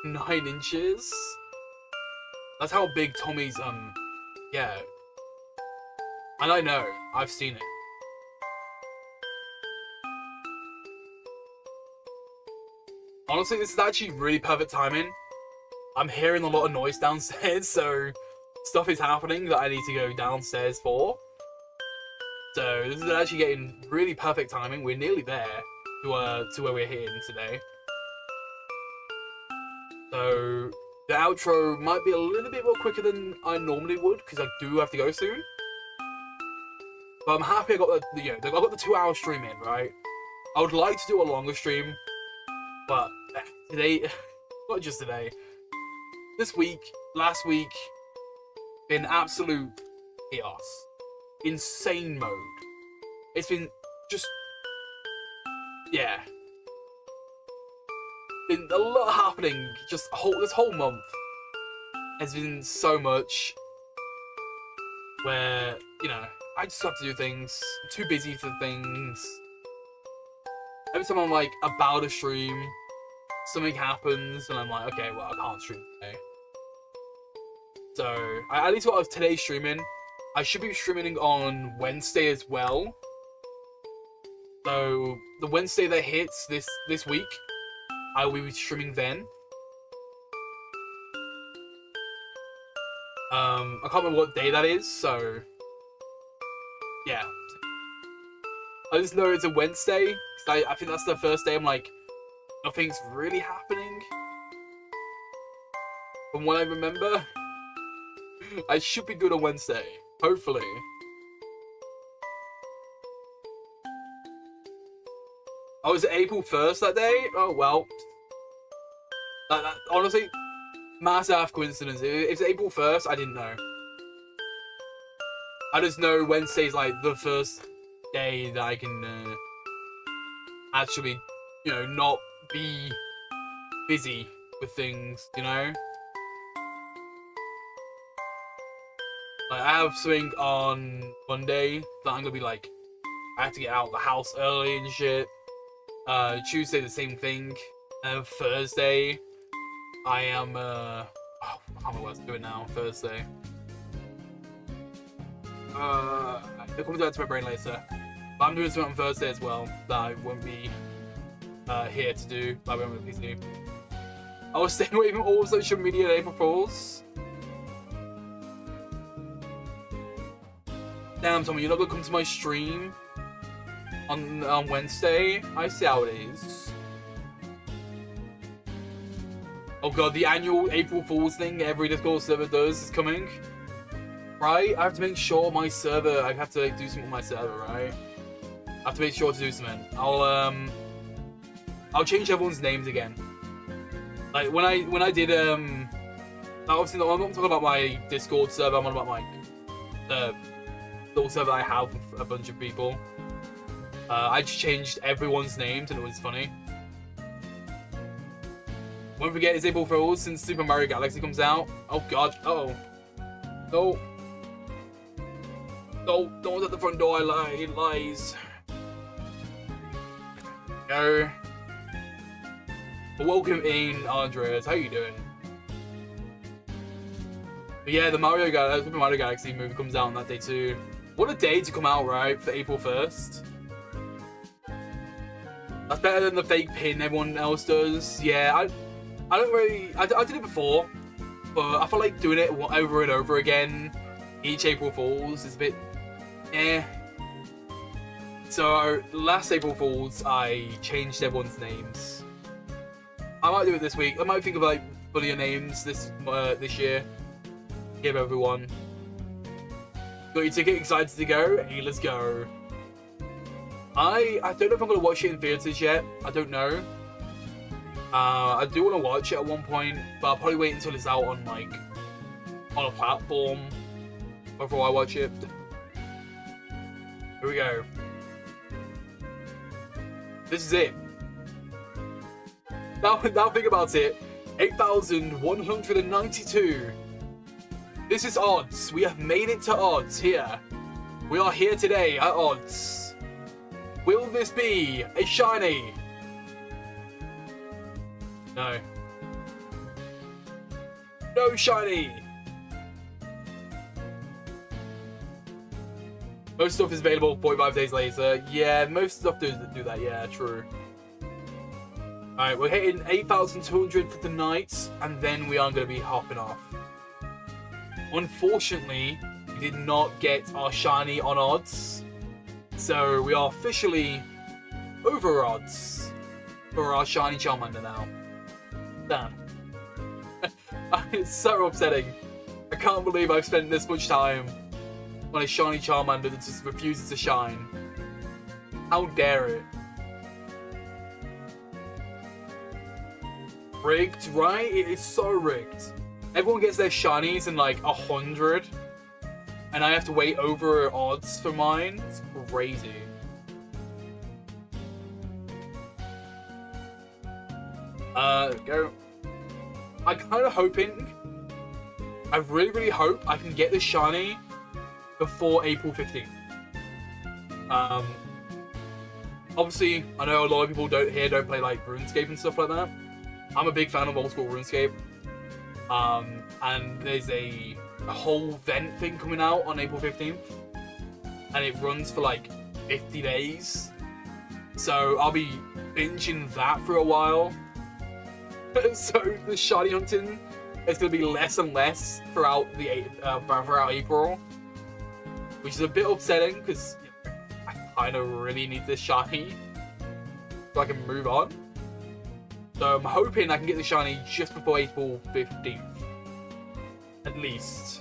Nine inches? That's how big Tommy's, yeah. And I know, I've seen it. Honestly, this is actually really perfect timing. I'm hearing a lot of noise downstairs, so stuff is happening that I need to go downstairs for. So this is actually getting really perfect timing. We're nearly there to where we're heading today. So the outro might be a little bit more quicker than I normally would, because I do have to go soon. But I'm happy I got the I got the 2-hour stream in, right? I would like to do a longer stream, but today, not just today, this week, last week, been absolute chaos. Insane mode. It's been just, yeah. Been a lot happening, just this whole month has been so much where, you know, I just have to do things. I'm too busy for things. Every time I'm like about to stream, something happens and I'm like, okay, well, I can't stream today. So I at least got today's streaming. I should be streaming on Wednesday as well. So the Wednesday that hits this week, I will be streaming then. I can't remember what day that is, so yeah. I just know it's a Wednesday, because I think that's the first day I'm like, nothing's really happening. From what I remember, I should be good on Wednesday. Hopefully. Oh, was it April 1st that day? Oh, well. Honestly, massive coincidence. If it's April 1st, I didn't know. I just know Wednesday's like the first day that I can actually, you know, not be busy with things, you know? Like, I have something on Monday that I'm gonna be like, I have to get out of the house early and shit. Tuesday, the same thing. Thursday, I am, I can't remember what I'm doing now, Thursday. It comes out to my brain later. But I'm doing something on Thursday as well that I won't be here to do. I won't be PC. I was staying away from all social media in April Fools. Damn, Tommy, you're not gonna come to my stream on Wednesday? I see how it is. Oh god, the annual April Fool's thing every Discord server does is coming. Right? I have to make sure my server, I have to do something with my server, right? I have to make sure to do something. I'll change everyone's names again. Like when I did obviously I'm not talking about my Discord server, I'm on about like the little server I have with a bunch of people. I just changed everyone's names and it was funny. Won't forget it's April Fools since Super Mario Galaxy comes out. Oh god, uh-oh. No. No, no one's at the front door, it lies. Go. Welcome in, Andreas. How you doing? But yeah, the Super Mario Galaxy movie comes out on that day too. What a day to come out, right? For April 1st. That's better than the fake pin everyone else does. Yeah, I don't really... I did it before, but I feel like doing it over and over again each April Fools is a bit... eh. So, last April Fools, I changed everyone's names. I might do it this week. I might think of like funnier names this year. Give everyone. Got your ticket, excited to go? Hey, let's go. I don't know if I'm gonna watch it in theaters yet. I don't know. I do want to watch it at one point, but I'll probably wait until it's out on like on a platform before I watch it. Here we go. This is it. Now think about it. 8,192. This is odds. We have made it to odds here. We are here today at odds. Will this be a shiny? No. No shiny. Most stuff is available 45 days later. Yeah, most stuff do that. Yeah, true. Alright, we're hitting 8,200 for the night, and then we are going to be hopping off. Unfortunately, we did not get our shiny on odds, so we are officially over odds for our shiny Charmander now. Damn. It's so upsetting. I can't believe I've spent this much time on a shiny Charmander that just refuses to shine. How dare it? Rigged, right? It is so rigged. Everyone gets their shinies in like 100, and I have to wait over odds for mine. It's crazy. Go. I'm kind of hoping. I really hope I can get this shiny before April 15th. Obviously, I know a lot of people don't play like RuneScape and stuff like that. I'm a big fan of old school RuneScape. And there's a whole vent thing coming out on April 15th. And it runs for like 50 days. So I'll be binging that for a while. So the shiny hunting is going to be less and less throughout April. Which is a bit upsetting because I kind of really need this shiny so I can move on. So I'm hoping I can get the shiny just before April 15th. At least.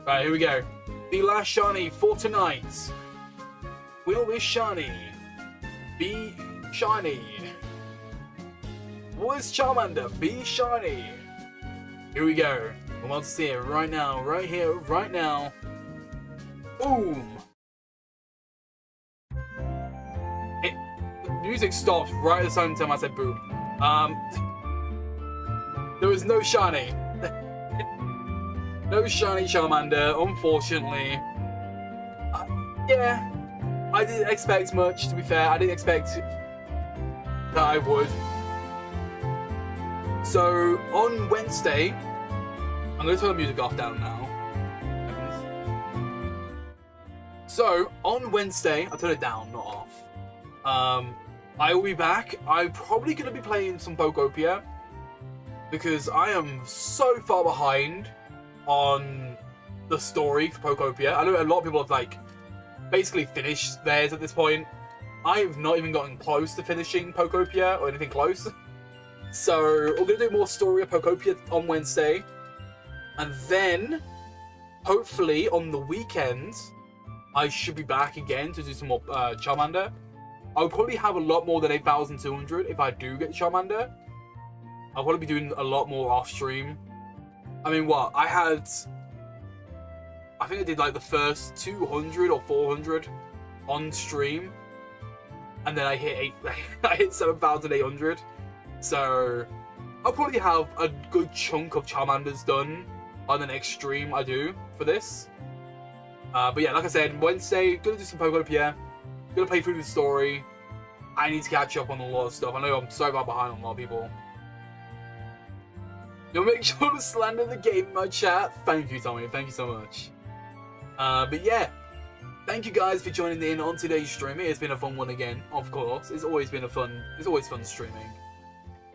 Right, here we go. The last shiny for tonight will be shiny. Be shiny. What is Charmander? Be shiny. Here we go. I want to see it right now, right here, right now. Boom. The music stopped right at the same time I said boom. There was no shiny. No shiny Charmander, unfortunately. Yeah, I didn't expect much, to be fair. I didn't expect that I would. So, on Wednesday, I'm going to turn the music off down now. So, on Wednesday, I'll turn it down, not off. I will be back. I'm probably going to be playing some Pokopia, because I am so far behind on the story for Pokopia. I know a lot of people have, like, basically finished theirs at this point. I have not even gotten close to finishing Pokopia or anything close. So, we're going to do more story of Pokopia on Wednesday. And then, hopefully, on the weekend, I should be back again to do some more Charmander. I'll probably have a lot more than 8,200 if I do get Charmander. I'll probably be doing a lot more off-stream. I mean, what? I think I did, like, the first 200 or 400 on stream. And then I hit 7,800. So, I'll probably have a good chunk of Charmanders done on the next stream I do for this. But yeah, like I said, Wednesday, gonna do some Pokopia. Gonna play through the story. I need to catch up on a lot of stuff. I know I'm so far behind on a lot of people. You'll make sure to slander the game in my chat. Thank you, Tommy. Thank you so much. But yeah, thank you guys for joining in on today's stream. It's been a fun one again, of course. It's always fun streaming.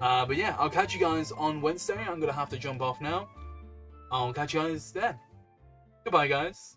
But yeah, I'll catch you guys on Wednesday. I'm gonna have to jump off now. I'll catch you guys then. Goodbye, guys.